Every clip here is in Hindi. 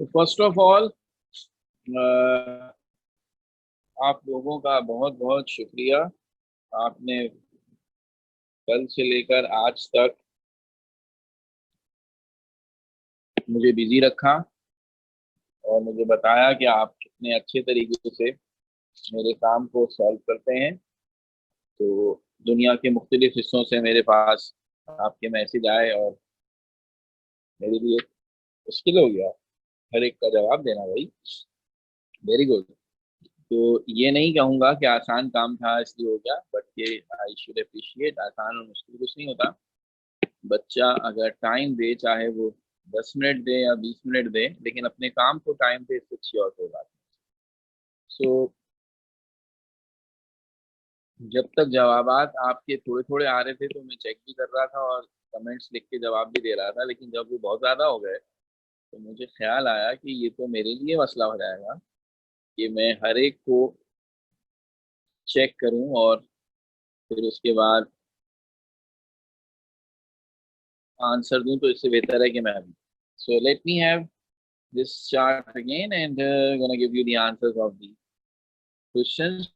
तो फर्स्ट ऑफ ऑल आप लोगों का बहुत बहुत शुक्रिया। आपने कल से लेकर आज तक मुझे बिजी रखा और मुझे बताया कि आप कितने अच्छे तरीके से मेरे काम को सॉल्व करते हैं। तो दुनिया के मुख्तलिफ हिस्सों से मेरे पास आपके मैसेज आए और मेरे लिए मुश्किल हो गया हर एक का जवाब देना भाई। Very good. तो ये नहीं कहूँगा कि आसान काम था इसलिए हो गया, बट ये आई शुड अप्रिशिएट। आसान और मुश्किल कुछ नहीं होता। बच्चा अगर टाइम दे, चाहे वो 10 मिनट दे या 20 मिनट दे, लेकिन अपने काम को टाइम दे, इससे अच्छी और कोई बात नहीं। सो जब तक जवाबात आपके थोड़े थोड़े आ रहे थे तो मैं चेक भी कर रहा था और कमेंट्स लिख के जवाब भी दे रहा था, लेकिन जब वो बहुत ज़्यादा हो गए तो मुझे ख्याल आया कि ये तो मेरे लिए मसला हो जाएगा कि मैं हर एक को चेक करूं और फिर उसके बाद आंसर दूं। तो इससे बेहतर है कि मैं अभी, so let me have this chart again and gonna give you the answers of the questions.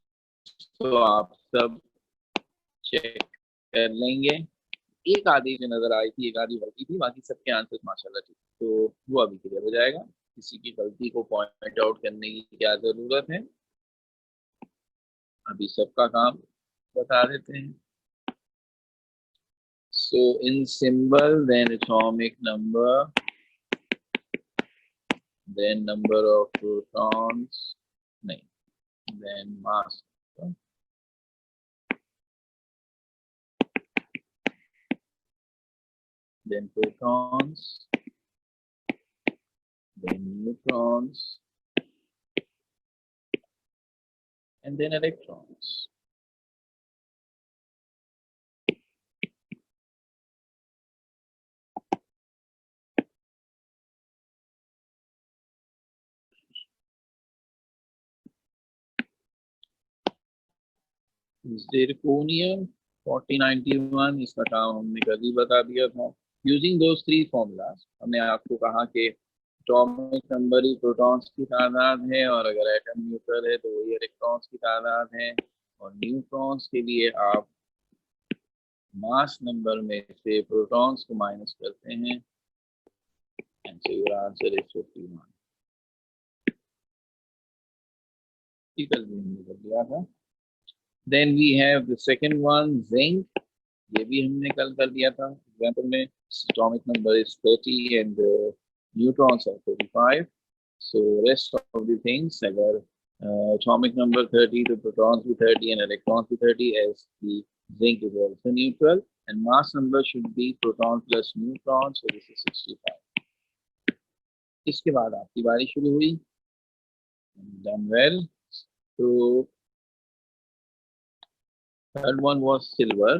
तो आप सब चेक कर लेंगे। एक आधी जो नजर आई थी, एक आधी गलती थी, बाकी सबके आंसर माशाल्लाह ठीक। तो वो अभी क्लियर हो जाएगा। किसी की गलती को पॉइंट आउट करने की क्या जरूरत है, अभी सबका काम बता देते हैं। So in symbol, then atomic number, then number of protons, no, then mass, then protons, then neutrons, and then electrons. Zirconium 4091, इसका काम हमने कभी बता दिया था। यूजिंग दोज थ्री फॉर्मूलाज हमने आपको कहा कि एटॉमिक नंबर ही प्रोटॉन्स की तादाद है, और अगर एटम न्यूट्रल है तो वही इलेक्ट्रॉन्स की तादाद है। और न्यूट्रॉन्स के लिए आप मास नंबर में से प्रोटॉन्स को माइनस करते हैं, and so your answer is 51। ठीक है, हमने कर दिया था। Then we have the second one, zinc. ये भी हमने कल कर दिया था एग्जांपल में। Atomic number is 30 and neutrons are 45। So rest of the things, अगर atomic number 30 तो protons भी 30 and electrons भी 30, as the zinc is also neutral, and mass number should be proton plus neutron, so this is 65। इसके बाद आपकी बारी शुरू हुई। done well। तो third one was silver,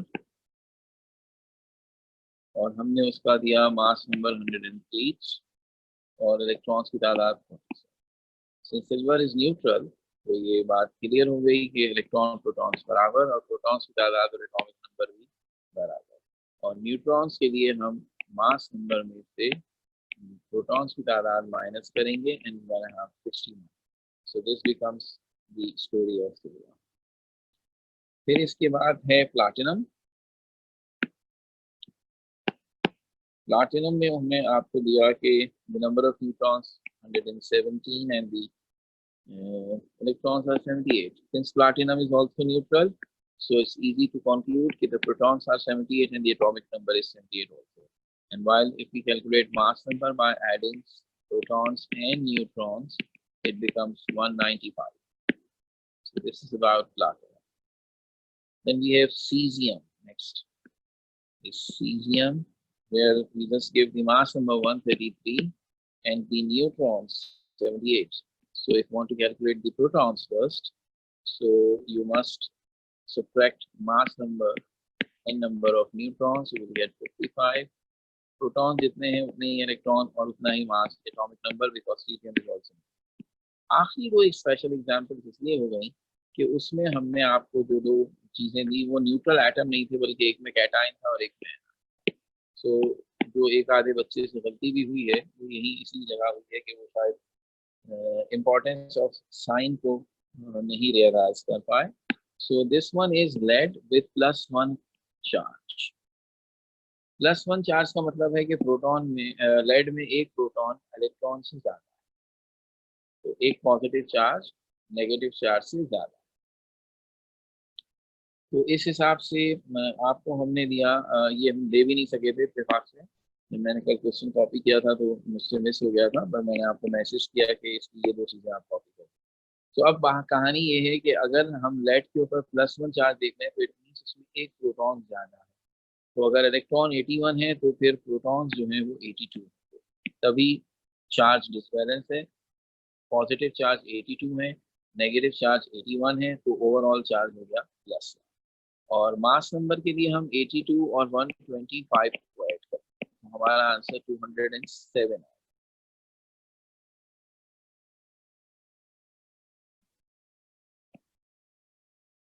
और हमने उसका दिया मास नंबर 108 और इलेक्ट्रॉन्स की तादाद 46। सिंस सिल्वर इज न्यूट्रल तो ये बात क्लियर हो गई कि इलेक्ट्रॉन प्रोटॉन्स बराबर, और प्रोटॉन्स की तादाद और एटॉमिक नंबर भी बराबर। और न्यूट्रॉन्स के लिए हम मास नंबर में से प्रोटॉन्स की तादाद माइनस करेंगे and 1/2 so this becomes the story of silver. फिर इसके बाद है प्लाटिनम। प्लाटिनम में हमने आपको दिया कि the number of neutrons 117 and the electrons are 78. Since platinum is also neutral, so it's easy to conclude that the protons are 78 and the atomic number is 78 also. And while if we calculate mass number by adding protons and neutrons, it becomes 195. So this is about platinum. Then we have cesium next. Is cesium, where we just give the mass number 133 and the neutrons 78. So if you want to calculate the protons first, so you must subtract mass number and number of neutrons, you will get 55. Protons जितने हैं उतने ही इलेक्ट्रॉन और उतना ही mass, atomic number, because cesium is also। आखिरी दो एक स्पेशल एग्जांपल इसलिए हो गई कि उसमें हमने आपको जो दो चीजें दी वो न्यूट्रल एटम नहीं थे, बल्कि एक में कैटाइन था और एक में। So जो एक आधे बच्चे से गलती भी हुई है वो यही इसी जगह हुई है कि वो शायद इम्पोर्टेंस ऑफ साइन को नहीं रियलाइज कर पाए. So this one is led with +1 charge. +1 charge का मतलब है कि प्रोटॉन में लेड में एक प्रोटॉन इलेक्ट्रॉन से ज्यादा, तो एक पॉजिटिव चार्ज नेगेटिव चार्ज से ज्यादा. तो इस हिसाब से आपको हमने दिया, ये हम दे भी नहीं सके थे इत्तेफाक से. मैंने कल क्वेश्चन कॉपी किया था तो मुझसे मिस हो गया था, पर मैंने आपको मैसेज किया कि इसकी ये दो चीजें आप कॉपी करें. तो अब कहानी ये है कि अगर हम लेड के ऊपर +1 चार्ज देख रहे हैं तो इट मीन्स इसमें एक प्रोटॉन ज्यादा है. तो अगर इलेक्ट्रॉन 81 है तो फिर प्रोटॉन्स जो है वो 82 है. तभी चार्ज डिसबैलेंस है. पॉजिटिव चार्ज 82 है, नेगेटिव चार्ज 81 है, तो ओवरऑल चार्ज हो गया +1. और मास नंबर के लिए हम 82 और 125 को ऐड करते हैं, हमारा आंसर 207 है.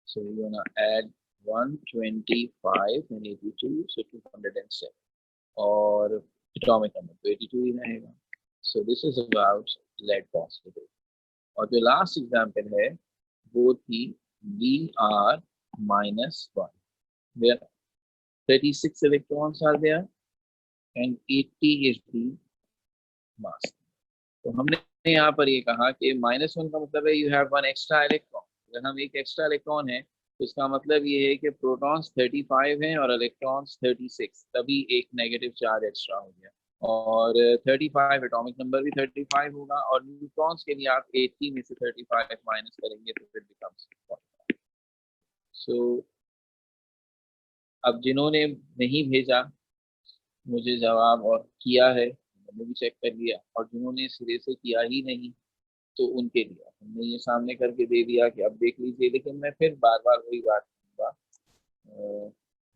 So we're gonna add 125 and 82, so 207. और atomic number तो 82 ही रहेगा. So this is about lead positive. और जो लास्ट एग्जाम्पल है वो थी Br -1, where 36 electrons are there and 80 is the mass. तो हमने यहाँ पर ये कहा कि -1 का मतलब है you have one extra electron. अगर हम एक एक्स्ट्रा इलेक्ट्रॉन है तो इसका मतलब ये है कि प्रोटॉन्स 35 हैं और इलेक्ट्रॉन्स 36, तभी एक नेगेटिव चार्ज एक्स्ट्रा हो गया. और 35 एटॉमिक नंबर भी 35 होगा, और न्यूट्रॉन्स के लिए आप 80 में से 35 माइनस करेंगे तो फिर बिकम्स 45. सो अब जिन्होंने नहीं भेजा मुझे जवाब और किया है मैंने भी चेक कर लिया, और जिन्होंने सिरे से किया ही नहीं तो उनके लिए हमने ये सामने करके दे दिया कि अब देख लीजिए. लेकिन मैं फिर बार बार वही बात करूँगा,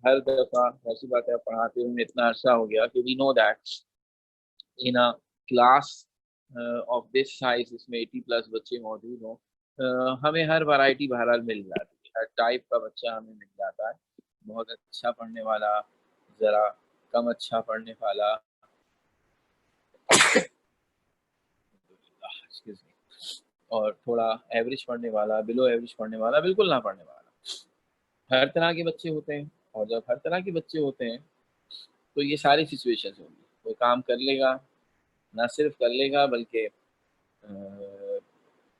हर दफा ऐसी बातें पढ़ाते हुए इतना अर्सा हो गया कि we know that in a class of this size इसमें 80+ बच्चे मौजूद हों, हमें हर वैरायटी बहरहाल मिल जाती है, हर टाइप का बच्चा हमें मिल जाता है. बहुत अच्छा पढ़ने वाला, ज़रा कम अच्छा पढ़ने वाला, और थोड़ा एवरेज पढ़ने वाला, बिलो एवरेज पढ़ने वाला, बिल्कुल ना पढ़ने वाला. हर तरह के बच्चे होते हैं. और जब हर तरह के बच्चे होते हैं तो ये सारी सिचुएशंस होंगी. कोई काम कर लेगा, ना सिर्फ कर लेगा बल्कि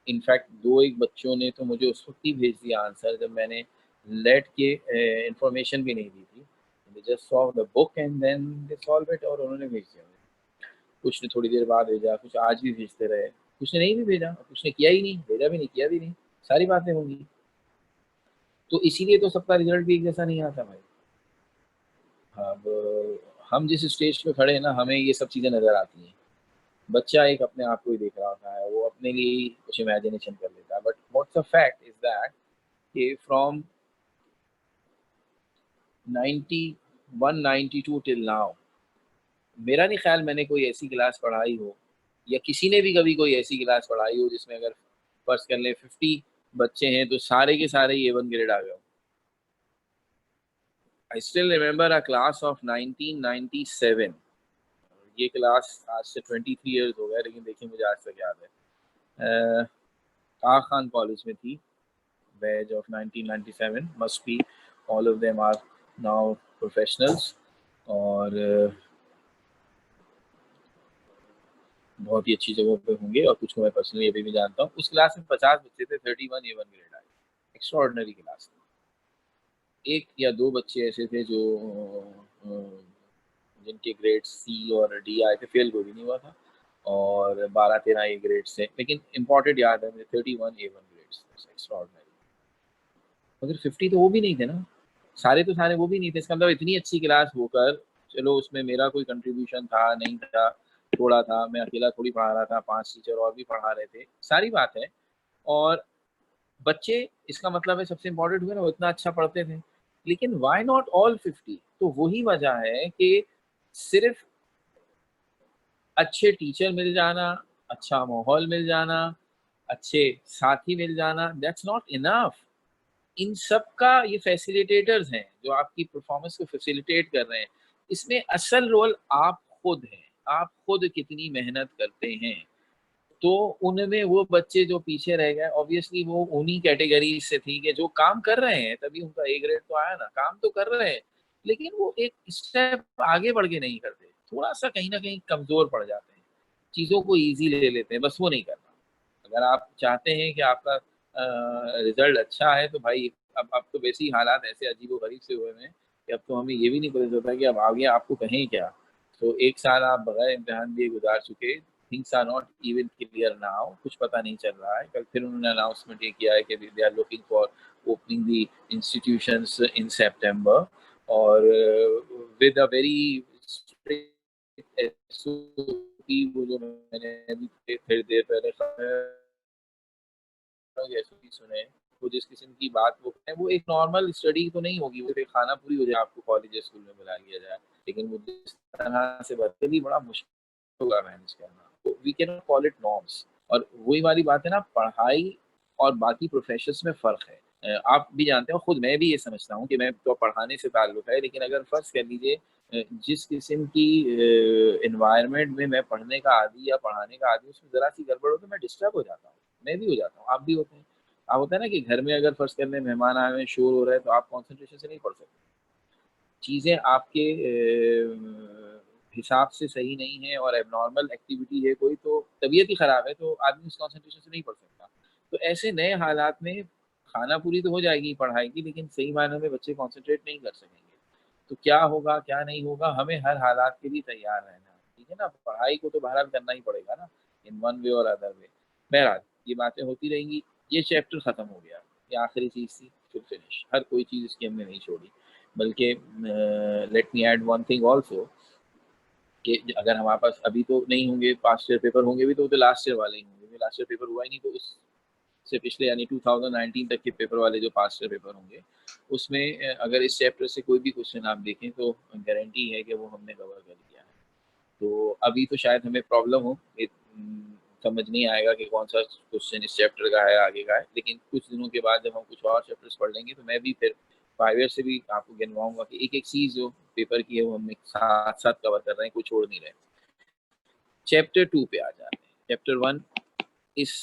इनफैक्ट दो एक बच्चों ने तो मुझे उस वक्त ही भेज दिया आंसर जब मैंने लेट के इंफॉर्मेशन भी नहीं दी थी. They just saw the book and then they solve it, और उन्होंने भेज दिया. कुछ ने थोड़ी देर बाद भेजा, कुछ आज भी भेजते रहे, कुछ ने नहीं भी भेजा, कुछ ने किया ही नहीं, भेजा भी नहीं, किया भी नहीं. सारी बातें होंगी. तो इसीलिए तो सबका रिजल्ट भी एक जैसा नहीं आता भाई. अब हम जिस स्टेज पे खड़े हैं ना, हमें ये सब चीज़ें नज़र आती हैं. बच्चा एक अपने आप को ही देख रहा होता है, वो अपने लिए ही कुछ इमेजिनेशन कर लेता है. But what's a fact is that कि फ्रॉम 91-92 टिल नाउ मेरा नहीं ख्याल मैंने कोई ऐसी क्लास पढ़ाई हो, या किसी ने भी कभी कोई ऐसी क्लास पढ़ाई हो जिसमें अगर फर्स्ट कर ले 50 बच्चे हैं तो सारे के सारे A1 ग्रेड आ गए. I still remember a class of 1997. ये क्लास आज से 23 ईयर्स हो गए, लेकिन देखिए मुझे आज तक याद है. Aga Khan कॉलेज में थी, batch of 1997. Must be all of them are now professionals, और बहुत ही अच्छी जगह पे होंगे, और कुछ को मैं पर्सनली अभी भी जानता हूँ. उस क्लास में 50 बच्चे थे, 31 A1 ग्रेड आए. एक्स्ट्राऑर्डिनरी क्लास थी. एक या दो बच्चे ऐसे थे जो जिनके ग्रेड C और D आए थे, फेल कोई भी नहीं हुआ था, और 12-13 A ग्रेड थे. लेकिन इम्पोर्टेंट याद है मुझे 31 A1 ग्रेड्स. एक्स्ट्राऑर्डिनरी. मगर 50 तो वो भी नहीं थे ना, सारे तो सारे वो भी नहीं थे. इसका मतलब इतनी अच्छी क्लास होकर, चलो उसमें मेरा कोई कंट्रीब्यूशन था नहीं था, थोड़ा था, मैं अकेला थोड़ी पढ़ा रहा था, 5 टीचर और भी पढ़ा रहे थे, सारी बात है. और बच्चे, इसका मतलब है सबसे इम्पोर्टेंट हुआ ना, वो इतना अच्छा पढ़ते थे. लेकिन व्हाई नॉट ऑल 50? तो वही वजह है कि सिर्फ अच्छे टीचर मिल जाना, अच्छा माहौल मिल जाना, अच्छे साथी मिल जाना, दैट्स नॉट इनफ. इन सब का ये फैसिलिटेटर्स हैं जो आपकी परफॉर्मेंस को फैसिलिटेट कर रहे हैं. इसमें असल रोल आप खुद हैं, आप खुद कितनी मेहनत करते हैं। तो उनमें वो बच्चे जो पीछे रह गए, ऑब्वियसली वो उन्हीं कैटेगरी से थी कि जो काम कर रहे हैं, तभी उनका ए ग्रेड तो आया ना, काम तो कर रहे हैं, लेकिन वो एक स्टेप आगे बढ़ के नहीं करते, थोड़ा सा कहीं ना कहीं कमजोर पड़ जाते हैं, चीजों को इजी ले लेते हैं, बस वो नहीं करना। अगर आप चाहते हैं कि आपका रिजल्ट अच्छा है तो भाई अब तो वैसे ही हालात ऐसे अजीबो गरीब से हुए हैं कि अब तो हमें ये भी नहीं पता चलता कि अब आगे आपको कहें क्या। तो एक साल आप बगैर इम्तिहान दिए गुजार चुके, things are not even clear now, कुछ पता नहीं चल रहा है। कल फिर उन्होंने अनाउंसमेंट ये किया है कि they are looking for opening the institutions in September, और with a very strict SOP, वो जो मैंने अभी थोड़ी देर पहले एसओपी सुने, वो जिस किस्म की बात वो है, वो एक नॉर्मल स्टडी तो नहीं होगी, वो एक खाना पूरी हो जाए, आपको कॉलेज या स्कूल में बुला लिया जाए, लेकिन वो जिस तरह से बच्चे भी बड़ा मुश्किल होगा मैनेज करना, we can not call it norms. और वही वाली बात है ना, पढ़ाई और बाकी प्रोफेशंस में फर्क है। आप भी जानते हो, खुद मैं भी ये समझता हूँ कि मैं तो पढ़ाने से ताल्लुक है, लेकिन अगर फर्ज कर लीजिए जिस किस्म की एनवायरनमेंट में मैं पढ़ने का आदी या पढ़ाने का आदी, उसमें जरा सी गड़बड़ हो तो मैं डिस्टर्ब हो जाता हूँ। मैं भी हो जाता हूँ, आप भी होते हैं। आप होता है ना कि घर में अगर फर्ज करने मेहमान आए हुए, शोर हो रहा है, तो आप कॉन्सेंट्रेशन से नहीं पढ़ सकते, चीज़ें आपके हिसाब से सही नहीं है और एबनॉर्मल एक्टिविटी है कोई, तो तबीयत ही ख़राब है, तो आदमी उस कॉन्सेंट्रेशन से नहीं पढ़ सकता। तो ऐसे नए हालात में खाना पूरी तो हो जाएगी पढ़ाई की, लेकिन सही मायनों में बच्चे कॉन्सेंट्रेट नहीं कर सकेंगे। तो क्या होगा, क्या नहीं होगा, हमें हर हालात के लिए तैयार रहना है, ठीक है ना? पढ़ाई को तो बहरहाल करना ही पड़ेगा ना, इन वन वे और अदर वे। बहरहाल ये बातें होती रहेंगी। ये चैप्टर ख़त्म हो गया, ये आखिरी चीज़ थी, फिर फिनिश। हर कोई चीज़ इसकी हमने नहीं छोड़ी। बल्कि let me add one thing also, कि अगर हमारे पास अभी तो नहीं होंगे, पास्ट ईयर पेपर होंगे भी, तो लास्ट ईयर वाले ही होंगे। लास्ट ईयर पेपर हुआ ही नहीं, तो उससे पिछले यानी 2019 तक के पेपर वाले जो पास्ट ईयर पेपर होंगे, उसमें अगर इस चैप्टर से कोई भी क्वेश्चन आप देखें, तो गारंटी है कि वो हमने कवर कर लिया है। तो अभी तो शायद हमें प्रॉब्लम हो, समझ नहीं आएगा कि कौन सा क्वेश्चन इस चैप्टर का है, आगे का है, लेकिन कुछ दिनों के बाद जब हम कुछ और चैप्टर्स पढ़ लेंगे, तो मैं भी फिर 5 ईयर से भी आपको गिनवाऊंगा कि एक एक चीज़ जो पेपर की है वो हम एक साथ साथ कवर कर रहे हैं, कोई छोड़ नहीं रहे। चैप्टर 2 पे आ जाते हैं। चैप्टर 1 इस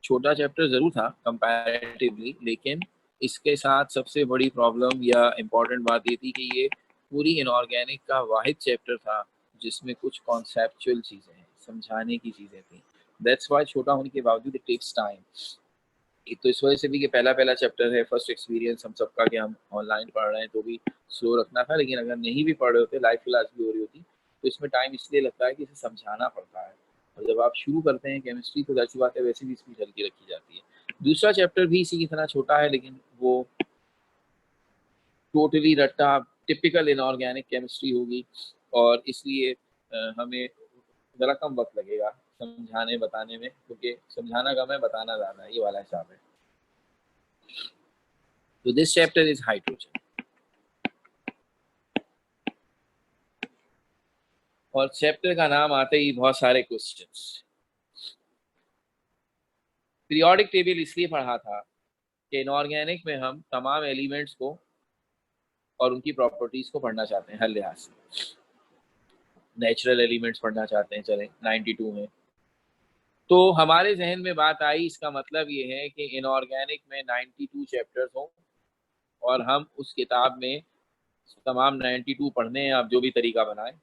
छोटा चैप्टर ज़रूर था कंपैरेटिवली, लेकिन इसके साथ सबसे बड़ी प्रॉब्लम या इम्पोर्टेंट बात ये थी कि ये पूरी इनऑर्गेनिक का वाहिद चैप्टर था जिसमें कुछ कॉन्सेप्चुअल चीज़ें हैं, समझाने की चीज़ें थी। दैट्स वाई छोटा होने के बावजूद इट टेक्स टाइम। एक तो इस वजह से भी कि पहला पहला चैप्टर है, फर्स्ट एक्सपीरियंस हम सबका, कि हम ऑनलाइन पढ़ रहे हैं, तो भी स्लो रखना था, लेकिन अगर नहीं भी पढ़ रहे होते, लाइव क्लास भी हो रही होती, तो इसमें टाइम इसलिए लगता है कि इसे समझाना पड़ता है। और जब आप शुरू करते हैं केमिस्ट्री, तो ऐसी बात है, वैसे भी इसमें हल्की रखी जाती है। दूसरा चैप्टर भी इसी की तरह छोटा है, लेकिन वो टोटली रट्टा टिपिकल इनऑर्गेनिक केमिस्ट्री होगी, और इसलिए हमें ज़रा कम वक्त लगेगा समझाने बताने में, क्योंकि समझाना कम है, बताना ज़्यादा है, ये वाला हिसाब है। तो दिस चैप्टर इज हाइड्रोजन, और चैप्टर का नाम आते ही बहुत सारे क्वेश्चंस। पीरियोडिक टेबल इसलिए पढ़ा था कि इनऑर्गेनिक में हम तमाम एलिमेंट्स को और उनकी प्रॉपर्टीज को पढ़ना चाहते हैं हर लिहाज से। नेचुरल एलिमेंट्स पढ़ना चाहते हैं, चलें 92 में। तो हमारे जहन में बात आई, इसका मतलब ये है कि इनऑर्गेनिक में 92 चैप्टर्स हों, और हम उस किताब में तमाम 92 पढ़ने हैं, आप जो भी तरीका बनाएं,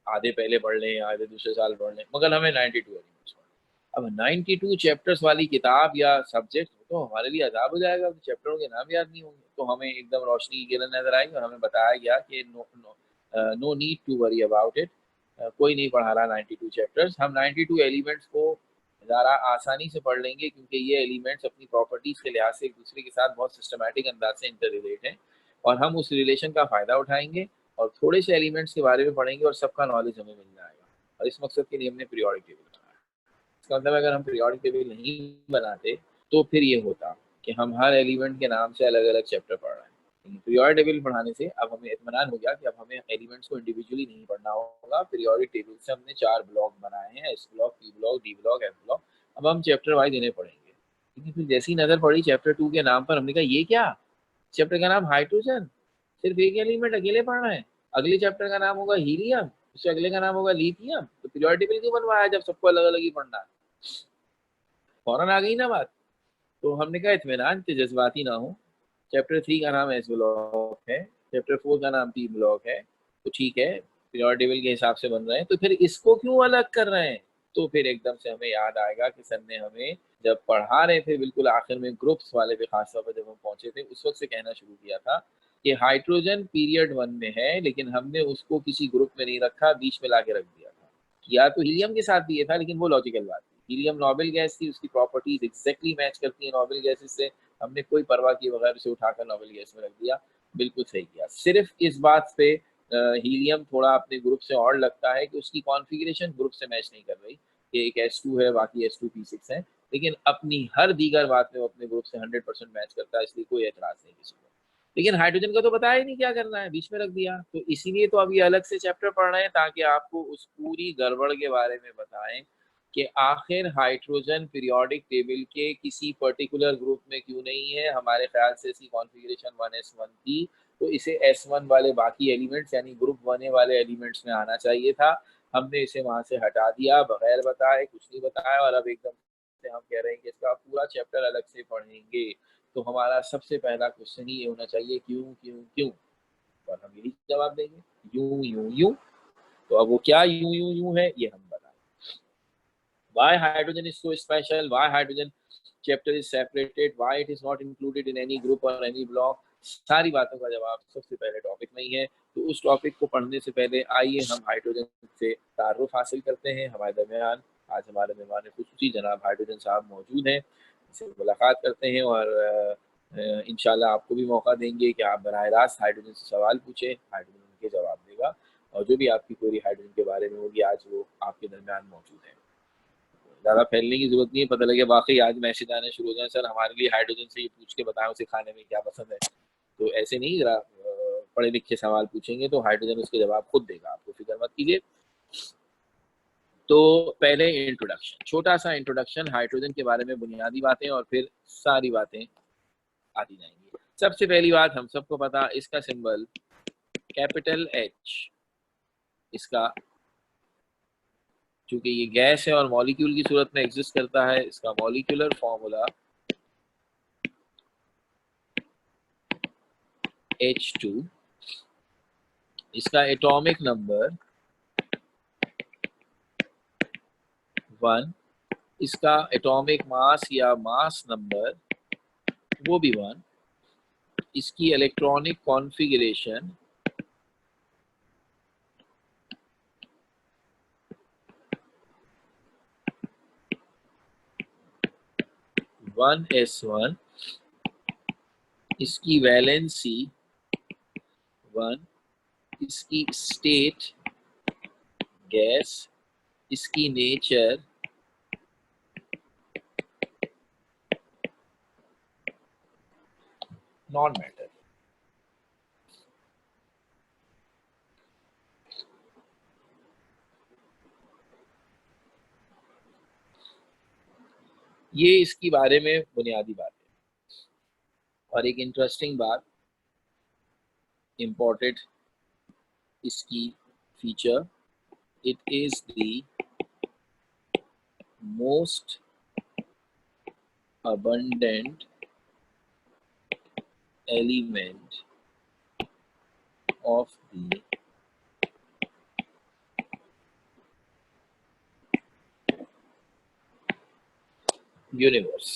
आधे पहले पढ़ लें, आधे दूसरे साल पढ़ लें, मगर हमें 92 एलिमेंट्स पढ़ना। अब 92 चैप्टर्स वाली किताब या सब्जेक्ट तो हमारे लिए अजाब हो जाएगा, तो चैप्टरों के नाम याद नहीं होंगे। तो हमें एकदम रोशनी की किरण नजर आई, और हमें बताया गया कि no need to worry about it, कोई नहीं पढ़ा रहा 92 चैप्टर्स, हम 92 एलिमेंट्स को ज़रा आसानी से पढ़ लेंगे, क्योंकि ये एलिमेंट्स अपनी प्रॉपर्टीज के लिहाज से एक दूसरे के साथ बहुत सिस्टमैटिक अंदाज से इंटर रिलेट हैं, और हम उस रिलेशन का फ़ायदा उठाएंगे, और थोड़े से एलिमेंट्स के बारे में पढ़ेंगे, और सबका नॉलेज हमें मिल जाएगा। और इस मकसद के लिए हमने पीरियोडिक टेबल बनाया। इसका मतलब अगर हम पीरियोडिक टेबल नहीं बनाते, तो फिर ये होता कि हम हर एलिमेंट के नाम से अलग अलग चैप्टर पढ़ रहे हैं। पीरियोडिक टेबल पढ़ाने से अब हमें इत्मीनान हो गया कि अब हमें एलिमेंट्स को इंडिविजुअली नहीं पढ़ना होगा। पीरियोडिक टेबल से हमने 4 ब्लॉक बनाए हैं, S block, P block, D block, F block. अब हम चैप्टर वाइज इन्हें पढ़ेंगे। लेकिन फिर जैसी नजर पड़ी चैप्टर 2 के नाम पर, हमने कहा ये क्या, चैप्टर का नाम हाइड्रोजन, सिर्फ एक एलिमेंट अकेले पढ़ना है। अगले चैप्टर का नाम होगा हीलियम, उससे अगले का नाम होगा लिथियम, तो पीरियोडिक टेबल क्यों बनवाया जब सबको अलग अलग ही पढ़ना है? फौरन आ गई ना बात। तो हमने कहा इत्मीनान से जज्बाती ना हो, चैप्टर 3 का नाम एस ब्लॉक है, चैप्टर 4 का नाम पी ब्लॉक है, तो ठीक है पीरियोडिक टेबल के हिसाब से बन रहे हैं, तो फिर इसको क्यों अलग कर रहे हैं? तो फिर एकदम से हमें याद आएगा कि सर ने हमें जब पढ़ा रहे थे बिल्कुल आखिर में ग्रुप्स वाले पे खासतौर पर जब हम पहुंचे थे उस वक्त से कहना शुरू किया था कि हाइड्रोजन पीरियड 1 में है, लेकिन हमने उसको किसी ग्रुप में नहीं रखा, बीच में लाके रख दिया था। किया तो हीलियम के साथ भी ये था, लेकिन वो लॉजिकल बात थी। हीलियम नोबेल गैस थी, उसकी प्रॉपर्टीज एग्जैक्टली मैच करती है नोबेल गैसेस से, हमने कोई परवाह किए बगैर उसे उठाकर नोबेल गैस में रख दिया, बिल्कुल सही किया। सिर्फ इस बात पे हीलियम थोड़ा अपने ग्रुप से और लगता है कि उसकी कॉन्फ़िगरेशन ग्रुप से मैच नहीं कर रही, कि एक S2 है बाकी S2P6 है, लेकिन अपनी हर दीगर बात में वो अपने ग्रुप से 100% मैच करता है, इसलिए कोई एतराज नहीं किसी को। लेकिन हाइड्रोजन का तो बताया ही नहीं क्या करना है, बीच में रख दिया, तो इसीलिए तो अभी अलग से चैप्टर पढ़ रहे हैं ताकि आपको उस पूरी गड़बड़ के बारे में बताएं कि आखिर हाइड्रोजन पीरियोडिक टेबल के किसी पर्टिकुलर ग्रुप में क्यों नहीं है। हमारे ख्याल से इसकी कॉन्फ़िगरेशन 1s1 थी, तो इसे S1 वाले बाकी एलिमेंट्स यानी ग्रुप 1 वाले एलिमेंट्स में आना चाहिए था, हमने इसे वहां से हटा दिया बगैर बताए, कुछ नहीं बताया, और अब एकदम से हम कह रहे हैं कि इसका पूरा चैप्टर अलग से पढ़ेंगे। तो हमारा सबसे पहला क्वेश्चन ही ये होना चाहिए, क्यों क्यों क्यों, और हम यही जवाब देंगे, यूं यूं यूं। तो अब वो क्या यूं यूं यूं है ये हम बताएं। Why hydrogen is so special? Why hydrogen chapter is separated? Why it is not included in any group or any block? सारी बातों का जवाब सबसे पहले टॉपिक में ही है। तो उस टॉपिक को पढ़ने से पहले आइए हम हाइड्रोजन से तारुफ हासिल करते हैं। हमारे दरमियान आज हमारे मेहमान खुसूसी जनाब हाइड्रोजन साहब मौजूद हैं, इनसे मुलाकात करते हैं और इंशाल्लाह आपको भी मौका देंगे कि आप बराह रास्त हाइड्रोजन से सवाल पूछें, हाइड्रोजन उनके जवाब देगा, और जो भी आपकी कोई हाइड्रोजन के बारे में होगी आज वो आपके दरमियान मौजूद है। ज़्यादा फैलने की जरूरत नहीं है, पता लगे वाकई आज मैसेज आने शुरू हो जाए, सर हमारे लिए हाइड्रोजन से ये पूछ के बताएं उसे खाने में क्या पसंद है। तो ऐसे नहीं, जरा पढ़े लिखे सवाल पूछेंगे तो हाइड्रोजन उसके जवाब खुद देगा, आपको फिक्र मत कीजिए। तो पहले इंट्रोडक्शन, छोटा सा इंट्रोडक्शन हाइड्रोजन के बारे में, बुनियादी बातें, और फिर सारी बातें आती जाएंगी। सबसे पहली बात हम सबको पता, इसका सिंबल कैपिटल H, इसका चूंकि ये गैस है और मॉलिक्यूल की सूरत में एग्जिस्ट करता है, इसका मॉलिक्यूलर फॉर्मूला H2, इसका एटॉमिक नंबर 1, इसका एटॉमिक मास या मास नंबर वो भी 1, इसकी इलेक्ट्रॉनिक कॉन्फ़िगरेशन 1s1, इसकी वैलेंसी 1, इसकी स्टेट गैस, इसकी नेचर नॉन मैटर। ये इसकी बारे में बुनियादी बात है। और एक इंटरेस्टिंग बात, इम्पोर्टेंट इसकी feature, it is the most abundant element of the universe।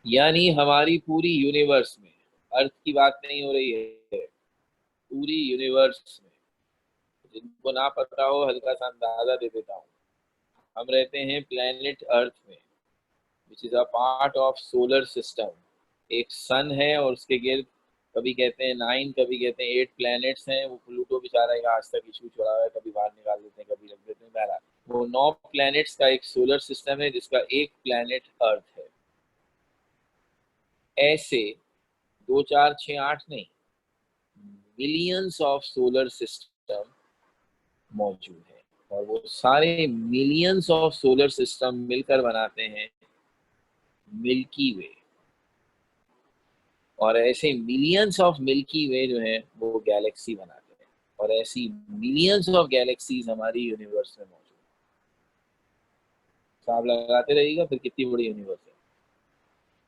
यानी हमारी पूरी यूनिवर्स में, अर्थ की बात नहीं हो रही है, पूरी यूनिवर्स में, जिनको ना पता हो हल्का सा अंदाजा दे देता हूँ, हम रहते हैं प्लेनेट अर्थ में, which is a part of solar system. एक सन है और उसके गिर्द कभी कहते हैं 9, कभी कहते हैं 8 प्लैनेट्स हैं। वो प्लूटो बेचारा का आज तक इशू छोड़ा हुआ है, कभी बाहर निकाल देते हैं कभी रख देते हैं, बहरहाल वो 9 प्लैनेट्स का एक सोलर सिस्टम है जिसका एक प्लैनेट अर्थ है। ऐसे 2 4 6 8 नहीं, मिलियंस ऑफ सोलर सिस्टम मौजूद है, और वो सारे मिलियंस ऑफ सोलर सिस्टम मिलकर बनाते हैं मिल्की वे। और ऐसे मिलियंस ऑफ मिल्की वे जो है वो गैलेक्सी बनाते हैं, और ऐसी मिलियंस ऑफ गैलेक्सीज हमारी यूनिवर्स में मौजूद है। हिसाब लगाते रहिएगा फिर कितनी बड़ी यूनिवर्स है।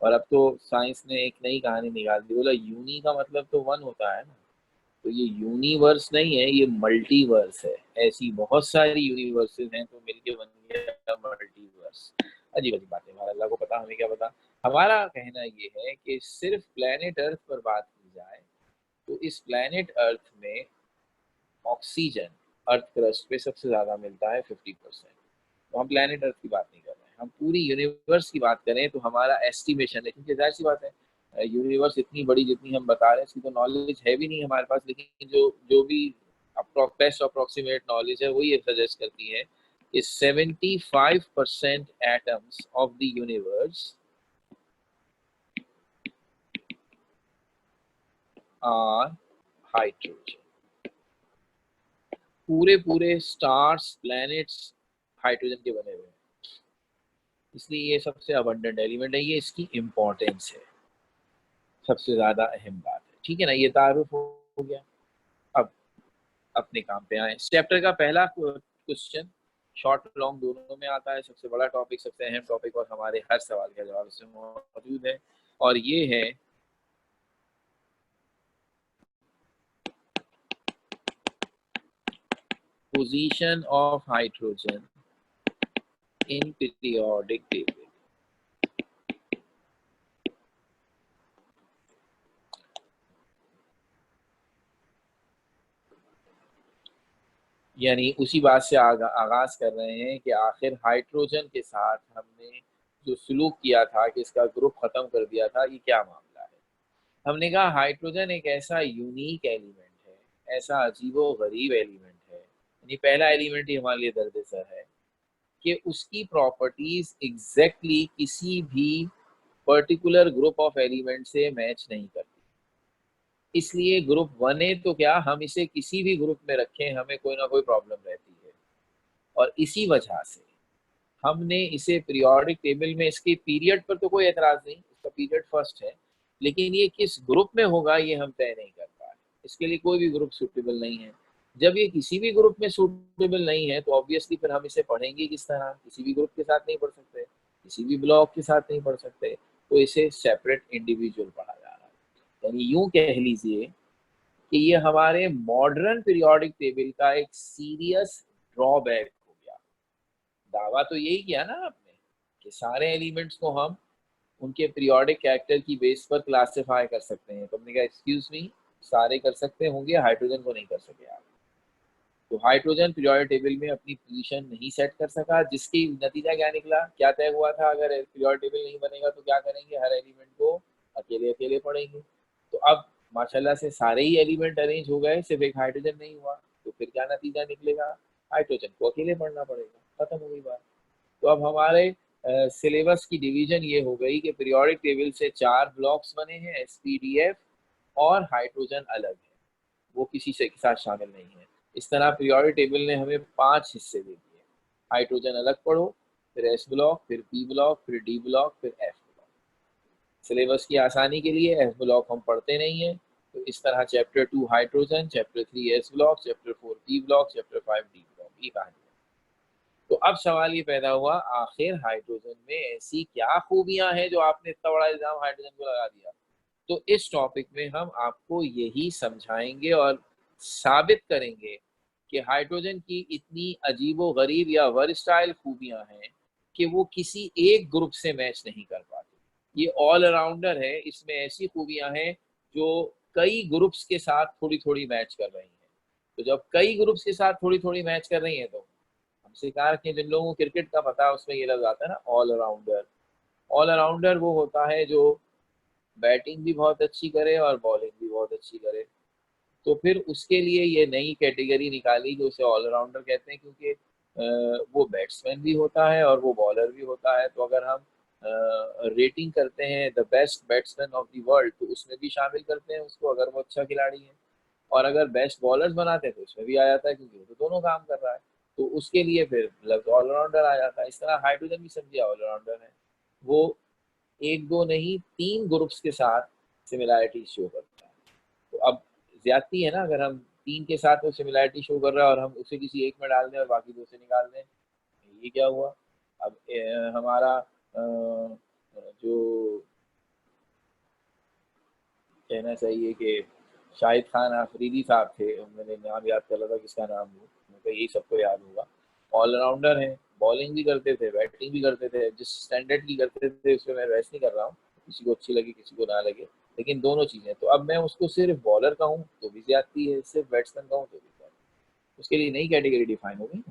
और अब तो साइंस ने एक नई कहानी निकाल दी, बोला यूनी का मतलब तो वन होता है ना, तो ये यूनिवर्स नहीं है, ये मल्टीवर्स है। ऐसी बहुत सारी यूनिवर्सेस हैं तो मिलके बन गया मल्टीवर्स। अजीब अजीब बातें, हमारा अल्लाह को पता, हमें क्या पता। हमारा कहना ये है कि सिर्फ प्लेनेट अर्थ पर बात की जाए तो इस प्लेनेट अर्थ में ऑक्सीजन अर्थ क्रस्ट पे सबसे ज्यादा मिलता है 50%। तो हम प्लेनेट अर्थ की बात नहीं कर रहे हैं, हम पूरी यूनिवर्स की बात करें तो हमारा एस्टिमेशन है, क्योंकि जाहिर सी बात है यूनिवर्स इतनी बड़ी जितनी हम बता रहे हैं इसकी तो नॉलेज है भी नहीं हमारे पास, लेकिन जो जो भी बेस्ट अप्रोक्सीमेट नॉलेज है वो ये सजेस्ट करती है कि 75% atoms of the universe are hydrogen. पूरे पूरे स्टार्स प्लैनेट्स हाइड्रोजन के बने हुए हैं, इसलिए ये सबसे अबंडेंट एलिमेंट है, ये इसकी इम्पोर्टेंस है, सबसे ज्यादा अहम बात है। ठीक है ना, ये तारुफ हो गया। अब अपने काम पे आए। चैप्टर का पहला क्वेश्चन शॉर्ट लॉन्ग दोनों में आता है, सबसे बड़ा टॉपिक, सबसे अहम टॉपिक, और हमारे हर सवाल का जवाब इसमें मौजूद है, और ये है position of hydrogen in periodic table. यानी उसी बात से आगाज कर रहे हैं कि आखिर हाइड्रोजन के साथ हमने जो सलूक किया था कि इसका ग्रुप खत्म कर दिया था, ये क्या मामला है। हमने कहा हाइड्रोजन एक ऐसा यूनिक एलिमेंट है, ऐसा अजीबो गरीब एलिमेंट है, यानी पहला एलिमेंट ही हमारे लिए दर्द सर है कि उसकी प्रॉपर्टीज एग्जैक्टली किसी भी पर्टिकुलर ग्रुप ऑफ एलिमेंट से मैच नहीं करती। इसलिए ग्रुप वन है तो क्या, हम इसे किसी भी ग्रुप में रखें हमें कोई ना कोई प्रॉब्लम रहती है, और इसी वजह से हमने इसे पीरियोडिक टेबल में, इसके पीरियड पर तो कोई एतराज नहीं, इसका पीरियड फर्स्ट है, लेकिन ये किस ग्रुप में होगा ये हम तय नहीं कर पा रहे, इसके लिए कोई भी ग्रुप सूटेबल नहीं है। जब ये किसी भी ग्रुप में सूटेबल नहीं है तो ऑब्वियसली फिर हम इसे पढ़ेंगे किस तरह, किसी भी ग्रुप के साथ नहीं पढ़ सकते, किसी भी ब्लॉक के साथ नहीं पढ़ सकते, तो इसे सेपरेट इंडिविजुअल पढ़ा जा रहा है। यानी यूं कह लीजिए कि ये हमारे मॉडर्न पीरियोडिक टेबल का एक सीरियस ड्रॉबैक हो गया। दावा तो यही किया ना आपने कि सारे एलिमेंट्स को हम उनके पीरियोडिक कैरेक्टर की बेस पर क्लासिफाई कर सकते हैं, तो हमने कहा एक्सक्यूज मी, सारे कर सकते होंगे, हाइड्रोजन को नहीं कर सके आप। तो हाइड्रोजन पीरियोडिक टेबल में अपनी पोजीशन नहीं सेट कर सका, जिसकी नतीजा क्या निकला, क्या तय हुआ था, अगर पीरियोडिक टेबल नहीं बनेगा तो क्या करेंगे, हर एलिमेंट को अकेले अकेले पढ़ेंगे। तो अब माशाल्लाह से सारे ही एलिमेंट अरेंज हो गए, सिर्फ एक हाइड्रोजन नहीं हुआ, तो फिर क्या नतीजा निकलेगा, हाइड्रोजन को अकेले पढ़ना पड़ेगा, खत्म हो गई बात। तो अब हमारे सिलेबस की डिवीजन ये हो गई कि पीरियोडिक टेबल से 4 ब्लॉक्स बने हैं, एसपीडीएफ, और हाइड्रोजन अलग है, वो किसी से के साथ शामिल नहीं है। इस तरह पीरियोडिक टेबल ने हमें 5 हिस्से दे दिए, हाइड्रोजन अलग पढ़ो, फिर एस ब्लॉक, फिर पी ब्लॉक, फिर डी ब्लॉक, फिर एफ ब्लॉक। सिलेबस की आसानी के लिए एफ ब्लॉक हम पढ़ते नहीं है, तो इस तरह chapter 2 hydrogen, chapter 3 S block, chapter 4 P block, chapter 5 D block, ये कहानी है। तो अब सवाल ये पैदा हुआ, आखिर हाइड्रोजन में ऐसी क्या खूबियां हैं जो आपने इतना बड़ा इल्जाम हाइड्रोजन को लगा दिया। तो इस टॉपिक में हम आपको यही समझाएंगे और साबित करेंगे कि हाइड्रोजन की इतनी अजीबो गरीब या वर्सटाइल खूबियां हैं कि वो किसी एक ग्रुप से मैच नहीं कर पाती। ये ऑल अराउंडर है, इसमें ऐसी खूबियां हैं जो कई ग्रुप्स के साथ थोड़ी थोड़ी मैच कर रही हैं। तो जब कई ग्रुप्स के साथ थोड़ी थोड़ी मैच कर रही हैं तो हमसे कहा कि जिन लोगों को क्रिकेट का पता है उसमें ये लफ्ज आता है ना, ऑल अराउंडर। ऑल अराउंडर वो होता है जो बैटिंग भी बहुत अच्छी करे और बॉलिंग भी बहुत अच्छी करे। तो फिर उसके लिए ये नई कैटेगरी निकाली जो उसे ऑलराउंडर कहते हैं, क्योंकि वो बैट्समैन भी होता है और वो बॉलर भी होता है। तो अगर हम रेटिंग करते हैं the best batsman of the world तो उसमें भी शामिल करते हैं उसको, अगर वो अच्छा खिलाड़ी है। और अगर बेस्ट बॉलर्स बनाते हैं तो उसमें भी आ जाता है, क्योंकि वो तो दोनों काम कर रहा है, तो उसके लिए फिर लफ्ज ऑलराउंडर आ जाता है। इस तरह हाइड्रोजन भी समझिए ऑलराउंडर है, वो एक दो नहीं 3 ग्रुप्स के साथ सिमिलैरिटी शो करता है। तो अब ज्यादती है ना, अगर हम 3 के साथ वो सिमिलैरिटी शो कर रहा है और हम उसे किसी एक में डाल दें और बाकी 2 से निकाल दें, ये क्या हुआ? अब हमारा जो कहना चाहिए कि शाहिद खान आफरीदी साहब थे, मैंने नाम याद कर रहा था किसका नाम हो, मुझे यही सबको याद होगा। ऑलराउंडर हैं, बॉलिंग भी करते थे, बैटिंग भी करते थे, जिस स्टैंडर्ड की करते थे उसमें मैं बहस नहीं कर रहा हूँ, किसी को अच्छी लगे किसी को ना लगे, लेकिन दोनों चीजें। तो अब मैं उसको सिर्फ बॉलर कहूँ तो भी ज्यादती है, सिर्फ बैट्समैन कहूँ तो भी ज्यादती है, उसके लिए नई कैटेगरी डिफाइन हो गई।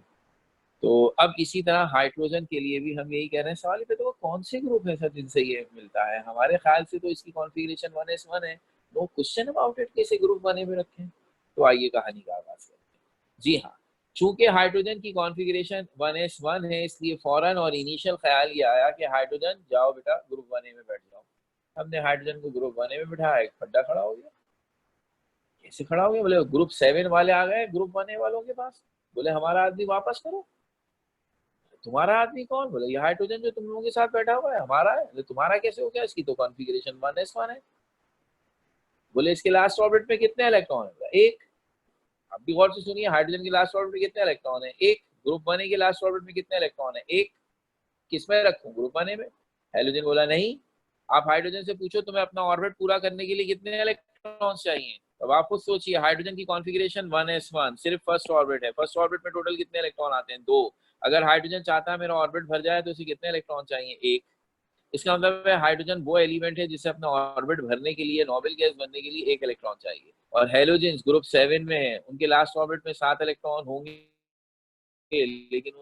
तो अब इसी तरह हाइड्रोजन के लिए भी हम यही कह रहे हैं, सवाल पे तो वो कौन से ग्रुप है सर जिनसे ये मिलता है? हमारे ख्याल से तो इसकी कॉन्फ़िगरेशन 1s1 है, नो क्वेश्चन अबाउट इट, कैसे ग्रुप बने हुए रखे हैं। तो आइए कहानी का आगाज करते हैं। जी हाँ, चूंकि हाइड्रोजन की कॉन्फ़िगरेशन 1s1 है, इसलिए फौरन और इनिशियल ख्याल ये आया कि हाइड्रोजन जाओ बेटा ग्रुप बने में बैठ जाओ। हमने हाइड्रोजन को ग्रुप बने में बिठाया, एक खड्डा खड़ा हो गया। कैसे खड़ा हो गया? बोले ग्रुप 7 वाले आ गए ग्रुप बने वालों के पास, बोले हमारा आदमी वापस करो। तुम्हारा आदमी कौन? बोले ये हाइड्रोजन जो तुम लोगों के साथ बैठा हुआ है हमारा है। बोले तुम्हारा कैसे हो गया? इसकी तो कॉन्फ़िगरेशन 1s1 है। बोले इसके लास्ट ऑर्बिट में कितने इलेक्ट्रॉन है? एक। अब भी गौर से सुनिए, हाइड्रोजन के लास्ट ऑर्बिट में कितने इलेक्ट्रॉन है? एक। ग्रुप बने के लास्ट ऑर्बिट में कितने इलेक्ट्रॉन है? एक। किसमें रखूं? ग्रुप बने में। हेलोजन बोला नहीं, आप हाइड्रोजन से पूछो तुम्हें अपना ऑर्बिट पूरा करने के लिए कितने इलेक्ट्रॉन चाहिए। अब आप खुद सोचिए, हाइड्रोजन की कॉन्फ़िगरेशन 1s1, सिर्फ फर्स्ट ऑर्बिट है, फर्स्ट ऑर्बिट में टोटल कितने इलेक्ट्रॉन आते हैं? दो। अगर हाइड्रोजन चाहता है मेरा ऑर्बिट भर जाए तो उसे कितने इलेक्ट्रॉन चाहिए? एक। इसका मतलब है हाइड्रोजन वो एलिमेंट है जिसे अपना ऑर्बिट भरने के लिए, नोबेल गैस बनने के लिए एक इलेक्ट्रॉन चाहिए। और हेलोजेंस ग्रुप 7 में है, उनके लास्ट ऑर्बिट में 7 इलेक्ट्रॉन होंगे, लेकिन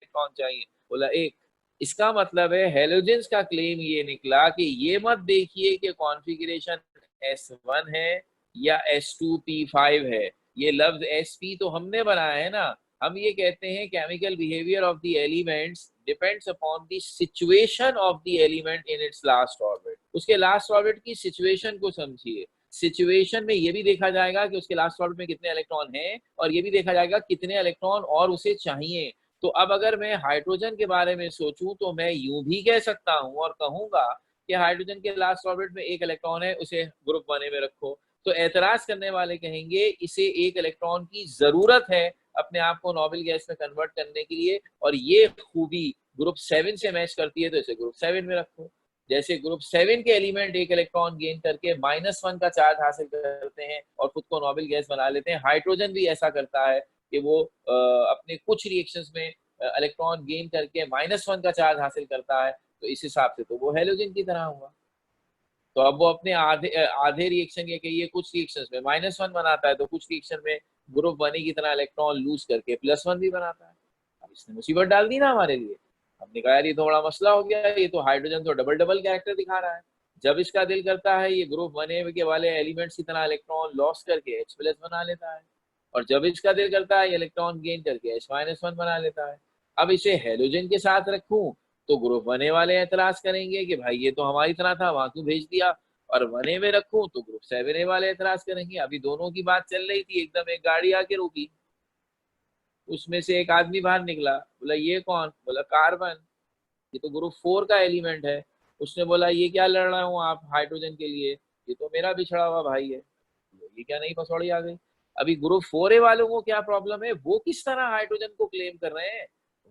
इलेक्ट्रॉन चाहिए, बोला एक। इसका मतलब है हेलोजेंस का क्लेम ये निकला कि ये मत देखिए कि कॉन्फ़िगरेशन S1 है या S2p5 है, ये लफ्ज sp तो हमने बनाया है ना। हम ये कहते हैं chemical behaviour of the elements depends upon the situation of the element in its last orbit. उसके लास्ट ऑर्बिट की सिचुएशन को समझिए। सिचुएशन में ये भी देखा जाएगा कि उसके लास्ट ऑर्बिट में कितने इलेक्ट्रॉन हैं, और ये भी देखा जाएगा कितने इलेक्ट्रॉन और उसे चाहिए। तो अब अगर मैं हाइड्रोजन के बारे में सोचूं तो मैं यूं भी कह सकता हूं और कहूंगा कि हाइड्रोजन के लास्ट ऑर्बिट में एक इलेक्ट्रॉन है, उसे ग्रुप बने में रखो। तो एतराज करने वाले कहेंगे इसे एक इलेक्ट्रॉन की जरूरत है अपने आप को नोबेल गैस में कन्वर्ट करने के लिए, और ये खूबी ग्रुप 7 से मैच करती है, तो इसे ग्रुप 7 में रखो। जैसे ग्रुप 7 के एलिमेंट एक इलेक्ट्रॉन गेन करके -1 का चार्ज हासिल करते हैं और खुद को नोबेल गैस बना लेते हैं, हाइड्रोजन भी ऐसा करता है कि वो अपने कुछ रिएक्शंस में इलेक्ट्रॉन गेन करके -1 का चार्ज हासिल करता है। तो इस हिसाब से तो वो हेलोजन की तरह हुआ। तो अब वो अपने आधे आधे रिएक्शन या कहिए कुछ रिएक्शंस में -1 बनाता है, तो कुछ रिएक्शन में ग्रुप बने की तरह इलेक्ट्रॉन लूज करके +1 भी बनाता है। अब इसने मुसीबत डाल दी ना हमारे लिए। हमने कहा यार ये तो बड़ा मसला हो गया, ये तो हाइड्रोजन तो डबल डबल कैरेक्टर दिखा रहा है। जब इसका दिल करता है ये ग्रुप बने के वाले एलिमेंट्स की तरह इलेक्ट्रॉन लॉस करके H+ बना लेता है, और जब इसका दिल करता है इलेक्ट्रॉन गेन करके H-1 बना लेता है। अब इसे हेलोजन के साथ रखूं तो ग्रुप बने वाले एतराज करेंगे कि भाई ये तो हमारी तरह था, वहां क्यों भेज दिया। और बने में रखूं तो ग्रुप 7 वाले एतराज करेंगे। अभी दोनों की बात चल रही थी, एकदम एक गाड़ी आके रुकी, उसमें से एक आदमी बाहर निकला, बोला ये कौन? बोला कार्बन, ये तो ग्रुप 4 का एलिमेंट है। उसने बोला ये क्या लड़ रहे हो आप हाइड्रोजन के लिए, ये तो मेरा बिछड़ा हुआ भाई है। ये क्या नई पसौड़ी आ गई? अभी ग्रुप 4 वालों को क्या प्रॉब्लम है, वो किस तरह हाइड्रोजन को क्लेम कर रहे हैं?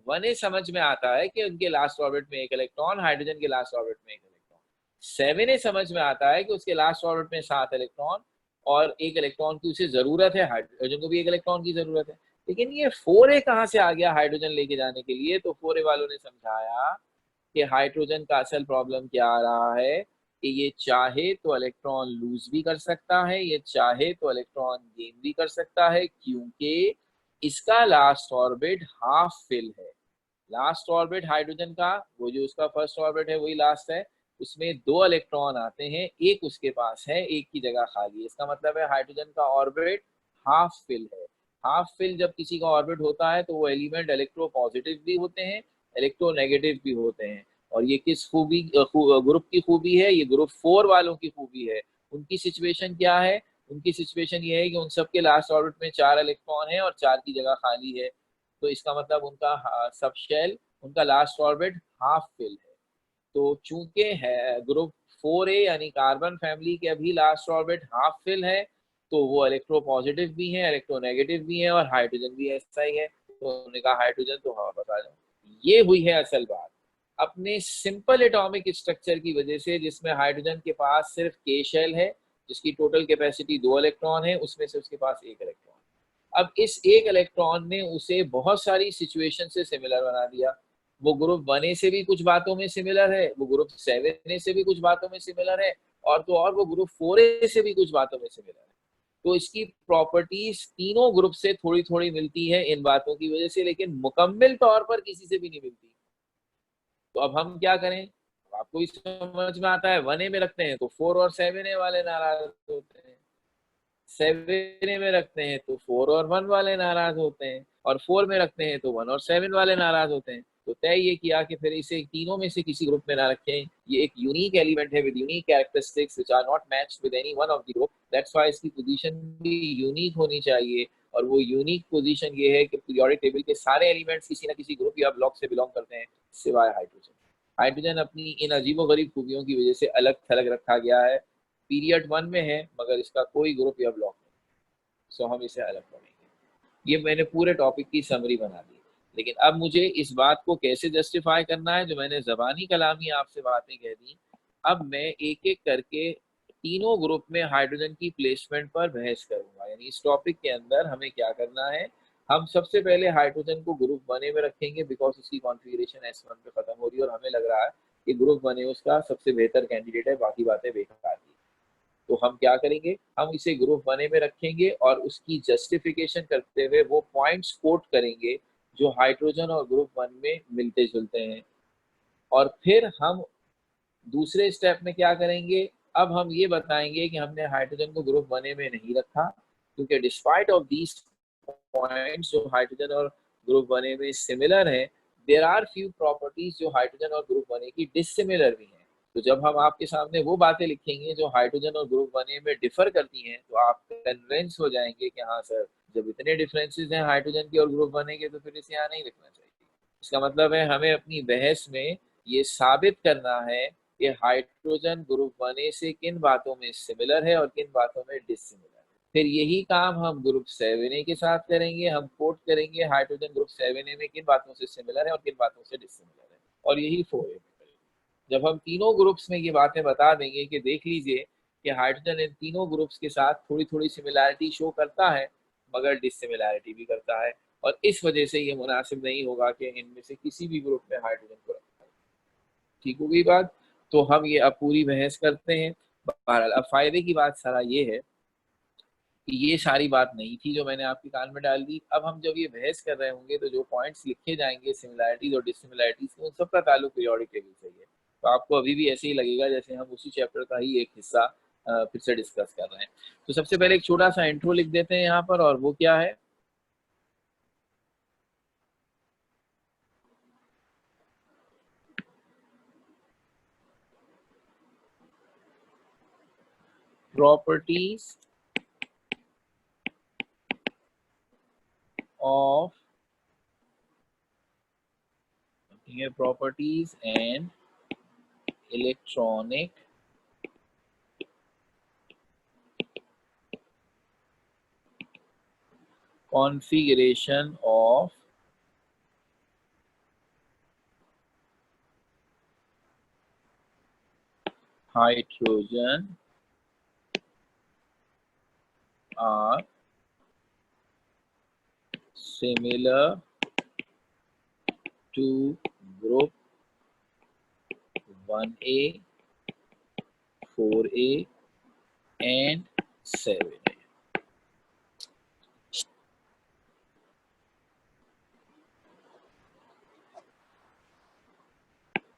1 समझ में आता है कि उनके लास्ट ऑर्बिट में एक इलेक्ट्रॉन, हाइड्रोजन के लास्ट ऑर्बिट में एक इलेक्ट्रॉन। 7 समझ में आता है कि उसके लास्ट ऑर्बिट में 7 इलेक्ट्रॉन और एक इलेक्ट्रॉन की उसे जरूरत है, हाइड्रोजन को भी एक इलेक्ट्रॉन की जरूरत है। लेकिन ये 4 कहां से आ गया हाइड्रोजन लेके जाने के लिए? तो 4 वालों ने समझाया कि हाइड्रोजन का असल प्रॉब्लम क्या आ रहा है कि ये चाहे तो इलेक्ट्रॉन लूज भी कर सकता है, ये चाहे तो इलेक्ट्रॉन गेन भी कर सकता है, क्योंकि इसका लास्ट ऑर्बिट हाफ फिल है। लास्ट ऑर्बिट हाइड्रोजन का, वो जो उसका फर्स्ट ऑर्बिट है वही लास्ट है, उसमें 2 इलेक्ट्रॉन आते हैं, एक उसके पास है, एक की जगह खाली है। इसका मतलब है हाइड्रोजन का ऑर्बिट हाफ फिल है। हाफ फिल जब किसी का ऑर्बिट होता है तो वो एलिमेंट इलेक्ट्रो पॉजिटिव भी होते हैं, इलेक्ट्रोनेगेटिव भी होते हैं। और ये किस ग्रुप की खूबी है? ये ग्रुप 4 वालों की खूबी है। उनकी सिचुएशन क्या है? उनकी सिचुएशन ये है कि उन सबके लास्ट ऑर्बिट में 4 इलेक्ट्रॉन है और 4 की जगह खाली है। तो इसका मतलब उनका सब शेल, उनका लास्ट ऑर्बिट हाफ फिल है। तो चूंकि है ग्रुप 4a यानी कार्बन फैमिली के अभी लास्ट ऑर्बिट हाफ फिल है, तो वो इलेक्ट्रोपॉजिटिव भी है, इलेक्ट्रोनेगेटिव भी है और हाइड्रोजन भी ऐसा ही है। तो उन्होंने कहा हाइड्रोजन तो हवा बता जाओ। ये हुई है असल बात। अपने सिंपल एटॉमिक स्ट्रक्चर की वजह से, जिसमें हाइड्रोजन के पास सिर्फ के शेल है, जिसकी टोटल कैपेसिटी 2 इलेक्ट्रॉन है, उसमें से उसके पास 1 इलेक्ट्रॉन। अब इस 1 इलेक्ट्रॉन ने उसे बहुत सारी सिचुएशन से सिमिलर बना दिया। वो ग्रुप 1a से भी कुछ बातों में सिमिलर है, वो ग्रुप 7a से भी कुछ बातों में सिमिलर है, और तो और वो ग्रुप 4a से भी कुछ बातों में सिमिलर है। तो इसकी प्रॉपर्टीज तीनों ग्रुप से थोड़ी थोड़ी मिलती है इन बातों की वजह से, लेकिन मुकम्मल तौर पर किसी से भी नहीं मिलती। तो अब हम क्या करें? आपको ही समझ में आता है, 1a में रखते हैं तो 4 और 7a वाले नाराज होते हैं, 7a में रखते हैं तो 4 और 1 वाले नाराज होते हैं, और 4 में रखते हैं तो 1 और 7 वाले नाराज होते हैं। तो तय ये किया कि फिर इसे तीनों में से किसी ग्रुप में ना रखें। ये एक यूनिक एलिमेंट है with unique characteristics which are not matched with any one of the group. That's why इसकी पोजीशन भी यूनिक होनी चाहिए, और वो यूनिक पोजीशन ये है कि पीरियोडिक टेबल के सारे एलिमेंट्स किसी ना किसी ग्रुप या ब्लॉक से बिलोंग करते हैं, सिवाय हाइड्रोजन। हाइड्रोजन अपनी इन अजीबोगरीब खूबियों की वजह से अलग थलग रखा गया है, पीरियड 1 में है मगर इसका कोई ग्रुप या ब्लॉक नहीं। सो हम इसे अलग पढ़ेंगे। ये मैंने पूरे टॉपिक की समरी बना दी, लेकिन अब मुझे इस बात को कैसे जस्टिफाई करना है, जो मैंने जबानी कलामी आपसे बातें कह दी, अब मैं एक एक करके तीनों ग्रुप में हाइड्रोजन की प्लेसमेंट पर बहस करूंगा। यानी इस टॉपिक के अंदर हमें क्या करना है, हम सबसे पहले हाइड्रोजन को ग्रुप 1a में रखेंगे, बिकॉज उसकी कॉन्फ़िगरेशन S1 पे खत्म हो रही है और हमें लग रहा है कि ग्रुप 1a उसका सबसे बेहतर कैंडिडेट है, बाकी बातें बेकार थी। तो हम क्या करेंगे, हम इसे ग्रुप 1a में रखेंगे और उसकी जस्टिफिकेशन करते हुए वो पॉइंट्स कोट करेंगे जो हाइड्रोजन और ग्रुप 1 में मिलते जुलते हैं। और फिर हम दूसरे स्टेप में क्या करेंगे, अब हम ये बताएंगे कि हमने हाइड्रोजन को ग्रुप 1a में नहीं रखा क्योंकि डिस्पाइट ऑफ दीज पॉइंट्स जो हाइड्रोजन और ग्रुप 1a में सिमिलर है, देयर आर फ्यू प्रॉपर्टीज जो हाइड्रोजन और ग्रुप 1a की डिसिमिलर भी हैं। तो जब हम आपके सामने वो बातें लिखेंगे जो हाइड्रोजन और ग्रुप 1a में डिफर करती हैं, तो आप कन्विंस हो जाएंगे कि हाँ सर, जब इतने डिफरेंसेस हैं हाइड्रोजन के और ग्रुप 1a के, तो फिर इसे यहाँ नहीं लिखना चाहिए। इसका मतलब है हमें अपनी बहस में ये साबित करना है कि हाइड्रोजन ग्रुप 1a से किन बातों में सिमिलर है और किन बातों में डिसिमिलर है। फिर यही काम हम ग्रुप 7a के साथ करेंगे। हम कोट करेंगे हाइड्रोजन ग्रुप 7a में किन बातों से सिमिलर है और किन बातों से डिसिमिलर है, और यही 4a में करेंगे। जब हम तीनों ग्रुप्स में ये बातें बता देंगे कि देख लीजिए कि हाइड्रोजन इन तीनों ग्रुप्स के साथ थोड़ी थोड़ी सिमिलैरिटी शो करता है मगर डिसिमिलैरिटी भी करता है, और इस वजह से ये मुनासिब नहीं होगा कि इनमें से किसी भी ग्रुप में हाइड्रोजन को रखा जाए। ठीक हो गई बात? तो हम ये अब पूरी बहस करते हैं। बहरहाल अब फायदे की बात सारा ये है कि ये सारी बात नहीं थी जो मैंने आपके कान में डाल दी। अब हम जब ये बहस कर रहे होंगे तो जो पॉइंट्स लिखे जाएंगे सिमिलैरिटीज और डिसिमिलैरिटीज, उन सब का ताल्लुक पीरियोडिक टेबल से ही है। तो आपको अभी भी ऐसे ही लगेगा जैसे हम उसी चैप्टर का ही एक हिस्सा फिर से डिस्कस कर रहे हैं। तो सबसे पहले एक छोटा सा इंट्रो लिख देते हैं यहाँ पर, और वो क्या है, properties of properties and electronic configuration of hydrogen are similar to group 1a, 4a and 7a.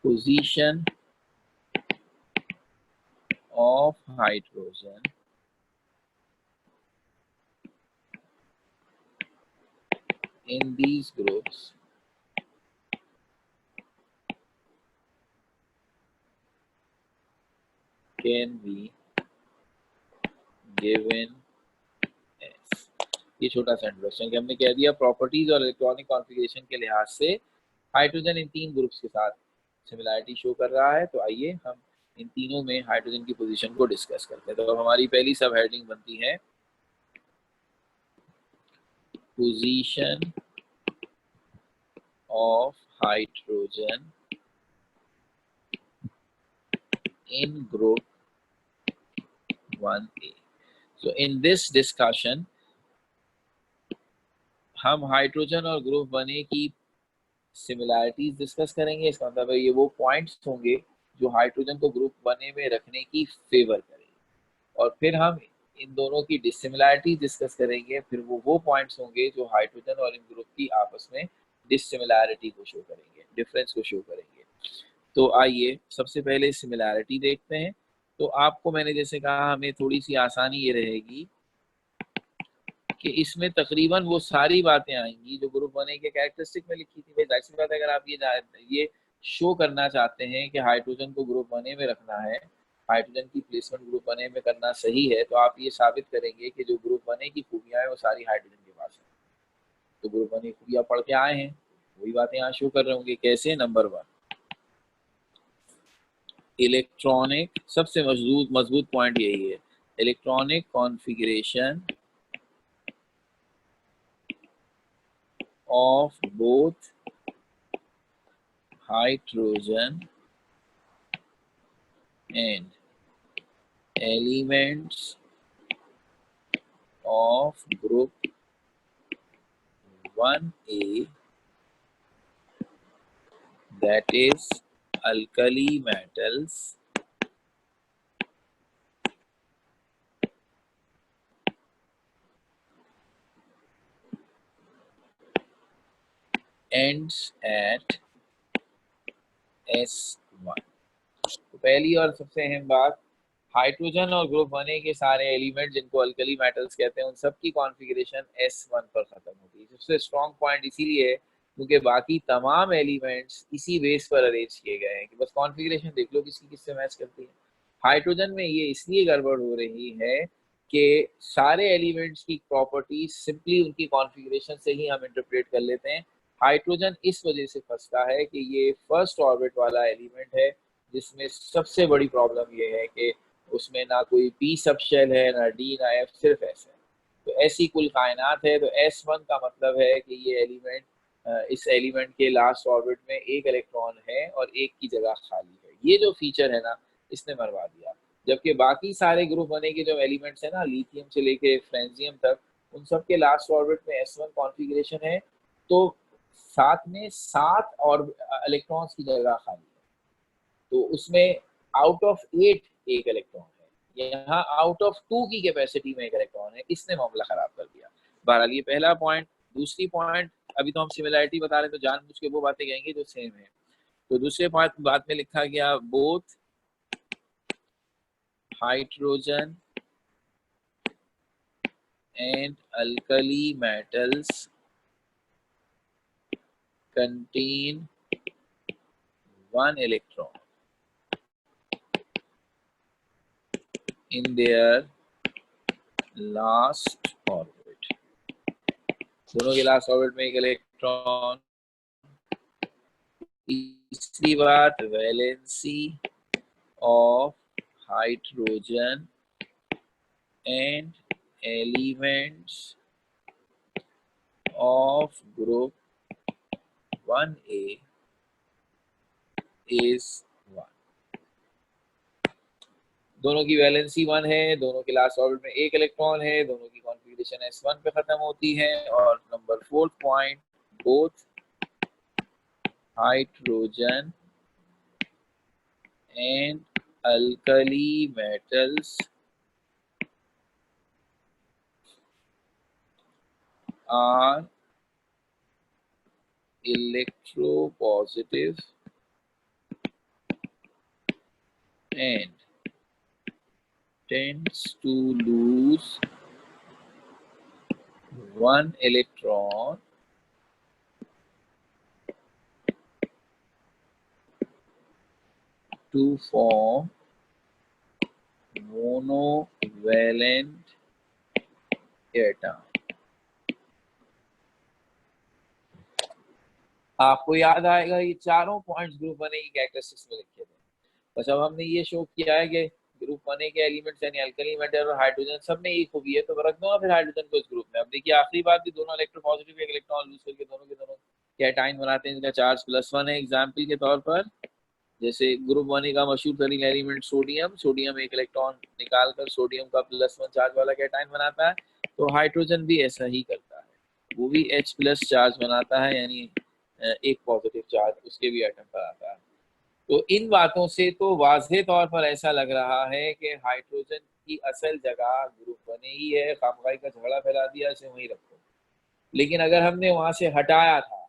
Position of hydrogen in these groups can be given as, ये छोटा सा इंट्रोडक्शन कि हमने कह दिया प्रॉपर्टीज और इलेक्ट्रॉनिक कॉन्फ़िगरेशन के लिहाज से हाइड्रोजन इन तीन ग्रुप्स के साथ सिमिलैरिटी शो कर रहा है। तो आइए हम इन तीनों में हाइड्रोजन की पोजीशन को डिस्कस करते हैं। तो हमारी पहली सब हेडिंग बनती है position of hydrogen in group 1A। So in this discussion हम हाइड्रोजन और ग्रुप 1A की सिमिलैरिटीज डिस्कस करेंगे। इसका मतलब है ये वो पॉइंट्स होंगे जो हाइड्रोजन को ग्रुप 1A में रखने की फेवर करेंगे, और फिर हम इन दोनों की डिसिमिलैरिटीज डिस्कस करेंगे। फिर वो पॉइंट्स होंगे जो हाइड्रोजन और इन ग्रुप की आपस में डिसिमिलैरिटी को शो करेंगे, डिफरेंस को शो करेंगे। तो आइए सबसे पहले सिमिलैरिटी देखते हैं। तो आपको मैंने जैसे कहा, हमें थोड़ी सी आसानी ये रहेगी कि इसमें तकरीबन वो सारी बातें आएंगी जो ग्रुप 1A के कैरेक्टरिस्टिक में लिखी थी। भाई जाहिर सी बात है, अगर आप ये शो करना चाहते हैं कि हाइड्रोजन को ग्रुप 1A में रखना है, हाइड्रोजन की प्लेसमेंट ग्रुप 1A में करना सही है, तो आप ये साबित करेंगे कि जो ग्रुप 1A की खूबियां हैं वो सारी हाइड्रोजन के पास है। तो ग्रुप 1A खूबियां पढ़ के आए हैं, वही बातें यहाँ शो कर रहे होंगे। कैसे? नंबर 1, इलेक्ट्रॉनिक, सबसे मजबूत पॉइंट यही है, electronic configuration of both hydrogen and elements of group 1A, that is alkali metals, ends at S1। तो पहली और सबसे अहम बात, हाइड्रोजन और ग्रुप 1A के सारे एलिमेंट जिनको अल्कली मेटल्स कहते हैं, उन सब की कॉन्फ़िगरेशन S1 पर खत्म होती है। सबसे स्ट्रॉन्ग पॉइंट इसीलिए है क्योंकि बाकी तमाम एलिमेंट्स इसी बेस पर अरेंज किए गए हैं कि बस कॉन्फ़िगरेशन देख लो किसकी किससे मैच करती है। हाइड्रोजन में ये इसलिए गड़बड़ हो रही है कि सारे एलिमेंट्स की प्रॉपर्टीज सिंपली उनकी कॉन्फ़िगरेशन से ही हम इंटरप्रेट कर लेते हैं। हाइड्रोजन इस वजह से फंसता है कि ये फर्स्ट ऑर्बिट वाला एलिमेंट है, जिसमें सबसे बड़ी प्रॉब्लम ये है कि उसमें ना कोई पी सब शेल है, ना डी, ना एफ, सिर्फ एस है। तो ऐसी कुल कायनात है। तो S1 का मतलब है कि ये एलिमेंट, इस एलिमेंट के लास्ट ऑर्बिट में एक इलेक्ट्रॉन है और एक की जगह खाली है। ये जो फीचर है ना, इसने मरवा दिया। जबकि बाकी सारे ग्रुप 1A के जो एलिमेंट्स है ना, लिथियम से लेके फ्रेंजियम तक, उन सब के लास्ट ऑर्बिट में S1 कॉन्फ़िगरेशन है। तो साथ में 7 और इलेक्ट्रॉन्स की जगह खाली है। तो उसमें आउट ऑफ 8 एक इलेक्ट्रॉन है, यहाँ आउट ऑफ 2 की कैपेसिटी में एक इलेक्ट्रॉन है। इसने मामला खराब कर दिया। बहरहाल ये पहला पॉइंट। दूसरी पॉइंट, अभी तो हम सिमिलैरिटी बता रहे हैं, तो जानबूझ के वो बातें कहेंगे जो सेम है। तो दूसरे बात में लिखा गया, both hydrogen and alkali metals contain one electron in their last orbit। दोनों के लास्ट ऑर्बिट में एक इलेक्ट्रॉन। तीसरी बात, valency of hydrogen and elements of group 1A is 1। दोनों की वैलेंसी 1 है, दोनों के लास्ट ऑर्बिट में एक इलेक्ट्रॉन है, दोनों की कॉन्फ़िगरेशन S1 पे खत्म होती है। और number 4 point, both hydrogen and alkali metals are electropositive and tends to lose one electron to form monovalent atom। आपको याद आएगा ये चारों पॉइंट्स ग्रुप वन की कैरेक्टरिस्टिक्स में लिखे थे। बस अब हमने ये शो किया है कि ग्रुप वन के एलिमेंट्स यानी अल्कली मेटल और हाइड्रोजन सब में एक खूबी है, तो रख दूंगा फिर हाइड्रोजन को इस ग्रुप में। अब देखिए आखिरी बात भी, दोनों इलेक्ट्रोपॉजिटिव एक इलेक्ट्रॉन लूज करके दोनों के दोनों कैटाइन बनाते हैं, इनका चार्ज +1 है। एग्जाम्पल के तौर पर जैसे ग्रुप वन का मशहूर तरीन एलिमेंट सोडियम, सोडियम एक इलेक्ट्रॉन निकालकर सोडियम का +1 चार्ज वाला कैटाइन बनाता है, तो हाइड्रोजन भी ऐसा ही करता है, वो भी H+ चार्ज बनाता है, यानी एक पॉजिटिव चार्ज उसके भी एटम पर आता है। तो इन बातों से तो वाज़े तौर पर ऐसा लग रहा है कि हाइड्रोजन की असल जगह ग्रुप वन ही है, खामखाई का झगड़ा फैला दिया, इसे वहीं रखो। लेकिन अगर हमने वहां से हटाया था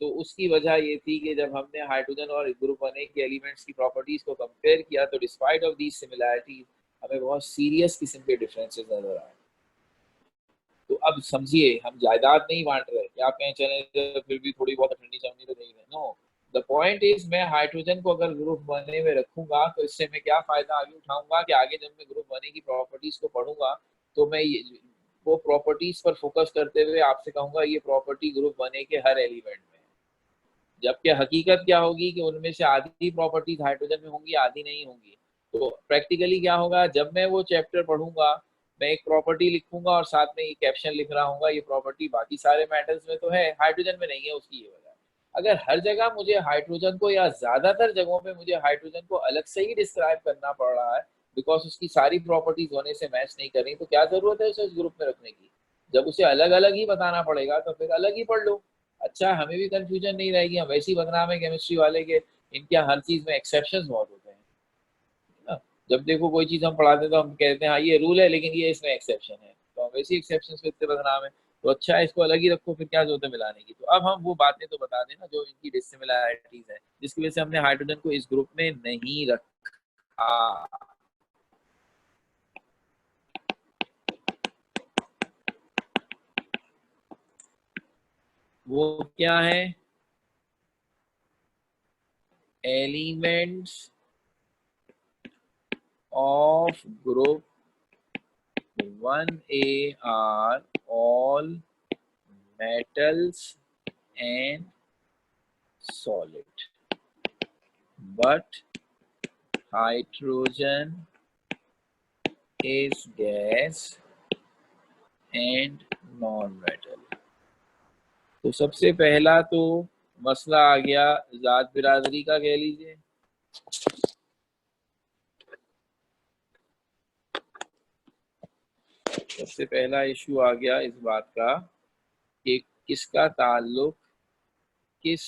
तो उसकी वजह ये थी कि जब हमने हाइड्रोजन और ग्रुप वन के एलिमेंट्स की प्रॉपर्टीज को कंपेयर किया तो डिस्पाइट ऑफ दीज सिमिलैरिटीज हमें बहुत सीरियस किस्म के डिफरेंसेस नजर आए। तो अब समझिए, हम जायदाद नहीं बांट रहे कि आप कहें चले फिर भी थोड़ी बहुत ठंडी चमनी तो नहीं है, नो। द पॉइंट इज, मैं हाइड्रोजन को अगर ग्रुप वन में रखूंगा तो इससे मैं क्या फायदा आगे उठाऊंगा कि आगे जब मैं ग्रुप वन की प्रॉपर्टीज को पढ़ूंगा तो मैं वो प्रॉपर्टीज पर फोकस करते हुए आपसे कहूंगा ये प्रॉपर्टी ग्रुप वन के हर एलिमेंट में। जबकि हकीकत क्या होगी कि उनमें से आधी प्रॉपर्टीज हाइड्रोजन में होंगी, आधी नहीं होंगी। तो प्रैक्टिकली क्या होगा, जब मैं वो चैप्टर पढ़ूंगा मैं एक प्रॉपर्टी लिखूंगा और साथ में ये कैप्शन लिख रहा हूँ, ये प्रॉपर्टी बाकी सारे मेटल्स में तो है, हाइड्रोजन में नहीं है, उसकी ये वजह। अगर हर जगह मुझे हाइड्रोजन को या ज्यादातर जगहों पे मुझे हाइड्रोजन को अलग से ही डिस्क्राइब करना पड़ रहा है बिकॉज उसकी सारी प्रॉपर्टीज होने से मैच नहीं कर रही, तो क्या जरूरत है उसे इस ग्रुप में रखने की। जब उसे अलग अलग ही बताना पड़ेगा तो फिर अलग ही पढ़ लो। अच्छा, हमें भी कंफ्यूजन नहीं रहेगी, हम वैसे ही बदनाम है केमिस्ट्री वाले के इनके हर चीज में एक्सेप्शंस बहुत होते हैं ना। जब देखो कोई चीज हम पढ़ाते हैं तो हम कहते हैं हाँ ये रूल है लेकिन ये इसमें एक्सेप्शन है, तो हम वैसे ही एक्सेप्शन से इतने बदनाम है। तो अच्छा है इसको अलग ही रखो, फिर क्या जरूरत है मिलाने की। तो अब हम वो बातें तो बता दें ना जो इनकी डिसिमिलैरिटीज है जिसकी वजह से हमने हाइड्रोजन को इस ग्रुप में नहीं रखा। वो क्या है, elements of group 1A are all metals and solid, but hydrogen is gas and non-metal। तो सबसे पहला तो मसला आ गया जात बिरादरी का, कह लीजिए। सबसे पहला इशू आ गया इस बात का कि किसका ताल्लुक किस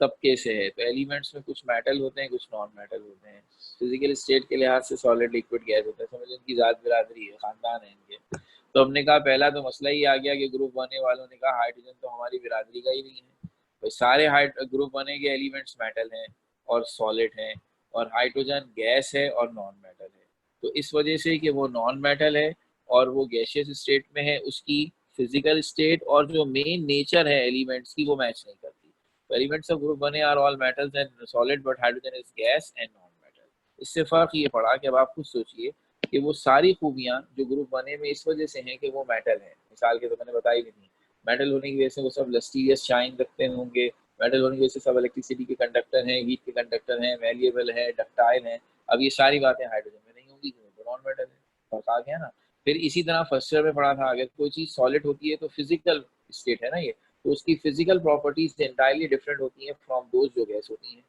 तबके से है। तो एलिमेंट्स में कुछ मेटल होते हैं कुछ नॉन मेटल होते हैं। फिजिकल स्टेट के लिहाज से सॉलिड लिक्विड गैस होता है, समझ इनकी जात बिरादरी है, खानदान है इनके। तो हमने कहा पहला तो मसला ही आ गया कि ग्रुप वन वालों ने कहा हाइड्रोजन तो हमारी बिरादरी का ही नहीं है। तो सारे ग्रुप वन के एलिमेंट्स मेटल हैं और सॉलिड हैं, और हाइड्रोजन गैस है और नॉन मेटल है। तो इस वजह से कि वो नॉन मेटल है और वो गैशियस स्टेट में है, उसकी फिजिकल स्टेट और जो मेन नेचर है एलिमेंट्स की वो मैच नहीं करती। तो elements of group one are all metals and solid but hydrogen is gas and non metal. इससे फर्क ये पड़ा कि अब आप खुद सोचिए कि वो सारी खूबियां जो ग्रुप वन में इस वजह से हैं कि वो मेटल है, मिसाल के तो मैंने बताई भी थी। मेटल होने की वजह से वो सब लस्टीरियस शाइन रखते होंगे, मेटल होने की वजह से सब इलेक्ट्रिसिटी के कंडक्टर हैं, हीट के कंडक्टर हैं, वेरिएबल है, डक्टाइल हैं। अब ये सारी बातें हाइड्रोजन में नहीं होंगी क्योंकि वो नॉन मेटल है। फर्क आ गया ना। फिर इसी तरह फर्स्ट ईयर में पढ़ा था, अगर कोई चीज सॉलिड होती है तो फिजिकल स्टेट है ना ये, तो उसकी फिजिकल प्रॉपर्टीज एंटायरली डिफरेंट होती हैं फ्रॉम दोज जो गैस होती हैं।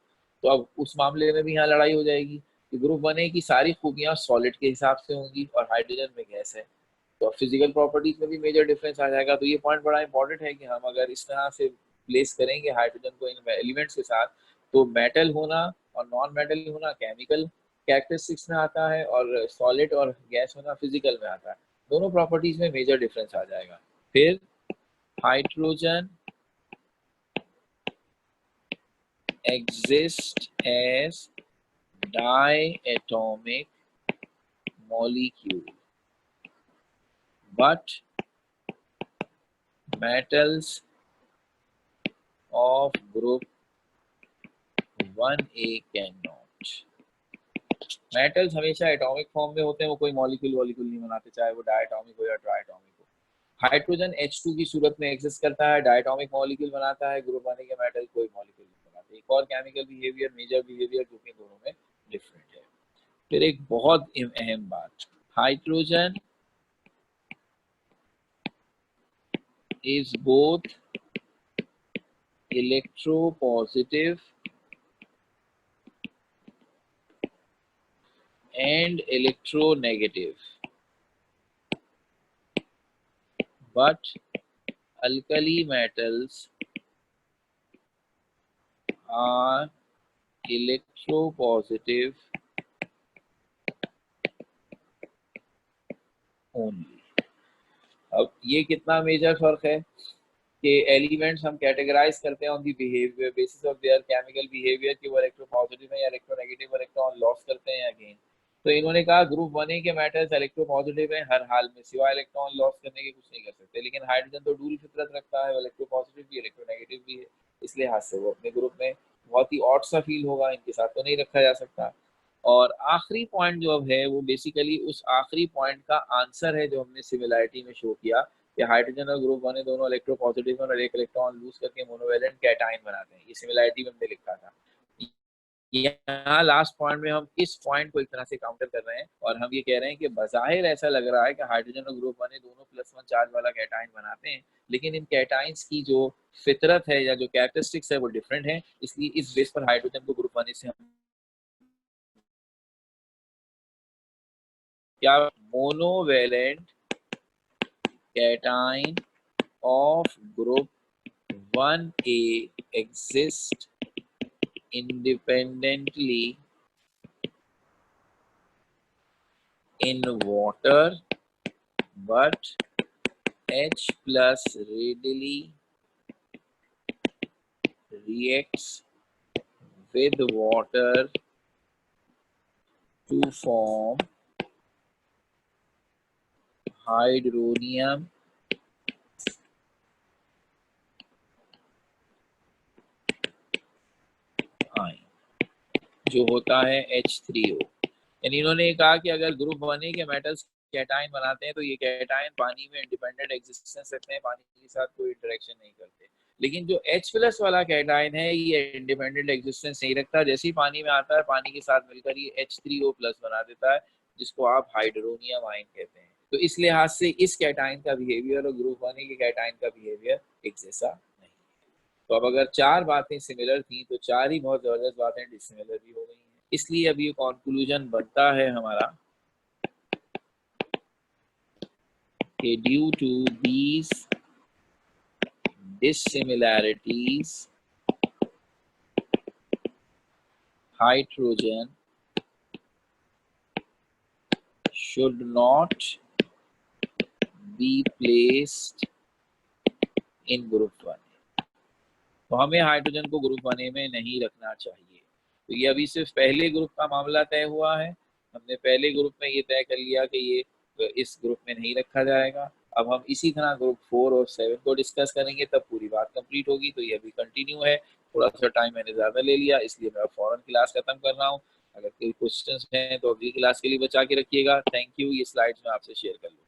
तो अब उस मामले में भी यहाँ लड़ाई हो जाएगी कि ग्रुप वन की सारी खूबियां सॉलिड के हिसाब से होंगी और हाइड्रोजन में गैस है, तो अब फिजिकल प्रॉपर्टीज में भी मेजर डिफरेंस आ जाएगा। तो ये पॉइंट बड़ा इंपॉर्टेंट है कि हम अगर इस तरह से प्लेस करेंगे हाइड्रोजन को इन एलिमेंट्स के साथ, तो मेटल होना और नॉन मेटल होना केमिकल कैरेक्टरिस्टिक्स में आता है और सॉलिड और गैस होना फिजिकल में आता है। दोनों प्रॉपर्टीज में मेजर डिफरेंस आ जाएगा। फिर hydrogen exists as diatomic molecule, but metals of group 1A cannot। Metals हमेशा एटॉमिक फॉर्म में होते हैं, वो कोई मॉलिक्यूल वॉलिक्यूल नहीं बनाते, चाहे वो डायटॉमिक हो या ट्राइटॉमिक हो। हाइड्रोजन H2 की सूरत में एग्जिस्ट करता है, डायटोमिक मॉलिक्यूल बनाता है, ग्रुप बनने के मेटल कोई मॉलिक्यूल नहीं बनाते। एक और केमिकल बिहेवियर, मेजर बिहेवियर जो कि दोनों में डिफरेंट है। फिर एक बहुत अहम बात, hydrogen is both electropositive and electronegative, but alkali metals are electropositive only। अब ये कितना मेजर फर्क है कि एलिमेंट्स हम कैटेगराइज करते हैं on the behaviour, basis of their chemical behaviour कि वो इलेक्ट्रोपॉजिटिव है या इलेक्ट्रोनेगेटिव, इलेक्ट्रॉन लॉस करते हैं अगेन। तो इन्होंने कहा ग्रुप 1A के मेटल्स इलेक्ट्रोपॉजिटिव है हर हाल में, सिवाय इलेक्ट्रॉन लॉस करने के कुछ नहीं कर सकते। लेकिन हाइड्रोजन तो डूल फितरत रखता है, वो इलेक्ट्रोपॉजिटिव भी इलेक्ट्रोनेगेटिव भी है, इस लिहाज से वो अपने ग्रुप में बहुत ही ऑड सा फील होगा, इनके साथ तो नहीं रखा जा सकता। और आखिरी पॉइंट जो अब है वो बेसिकली उस आखिरी पॉइंट का आंसर है जो हमने सिमिलैरिटी में शो किया कि हाइड्रोजन और ग्रुप 1 दोनों इलेक्ट्रोपॉजिटिव और एक इलेक्ट्रॉन लूज करके मोनोवैलेंट कैटायन बनाते हैं। ये सिमिलैरिटी में हमने लिखा था। यहाँ लास्ट पॉइंट में हम इस पॉइंट को एक तरह से काउंटर कर रहे हैं और हम ये कह रहे हैं कि बज़ाहिर ऐसा लग रहा है कि हाइड्रोजन और ग्रुप 1 दोनों +1 चार्ज वाला कैटायन बनाते हैं, लेकिन इन कैटाइंस की जो फितरत है या जो कैरेक्टरिस्टिक्स है वो डिफरेंट है। इसलिए इस बेस पर हाइड्रोजन को ग्रुप 1 से हम क्या monovalent cation of group 1A exist independently in water, but H plus readily reacts with water to form hydronium ion जो होता है H3O। यानी इन्होंने कहा कि अगर ग्रुप 1A के मेटल्स कैटायन बनाते हैं तो ये कैटायन पानी में इंडिपेंडेंट एग्जिस्टेंस रखते हैं, पानी के साथ कोई इंटरेक्शन नहीं करते। लेकिन जो H+ वाला कैटायन है ये इंडिपेंडेंट एग्जिस्टेंस नहीं रखता, जैसे ही पानी में आता है पानी के साथ मिलकर ये H3O+ बना देता है, जिसको आप हाइड्रोनियम आयन कहते हैं। तो इस लिहाज से इस कैटायन का बिहेवियर और ग्रुप 1A के कैटायन का बिहेवियर एक जैसा नहीं है। तो अब अगर 4 बातें सिमिलर थी तो 4 ही बहुत जबरदस्त बातें डिसिमिलर भी हो गई हैं। इसलिए अब ये कंक्लूजन बनता है हमारा कि due to these dissimilarities hydrogen should not be placed in group 1। तो हमें हाइड्रोजन को ग्रुप 1A में नहीं रखना चाहिए। तो ये अभी सिर्फ पहले ग्रुप का मामला तय हुआ है, हमने पहले ग्रुप में ये तय कर लिया कि ये इस ग्रुप में नहीं रखा जाएगा। अब हम इसी तरह ग्रुप 4 और 7 को डिस्कस करेंगे, तब पूरी बात कंप्लीट होगी। तो ये अभी कंटिन्यू है, थोड़ा सा टाइम मैंने ज़्यादा ले लिया, इसलिए मैं फौरन क्लास खत्म कर रहा हूँ। अगर कोई क्वेश्चन हैं तो अगली क्लास के लिए बचा के रखिएगा। Thank you. ये स्लाइड्स मैं आपसे शेयर कर लूँगा।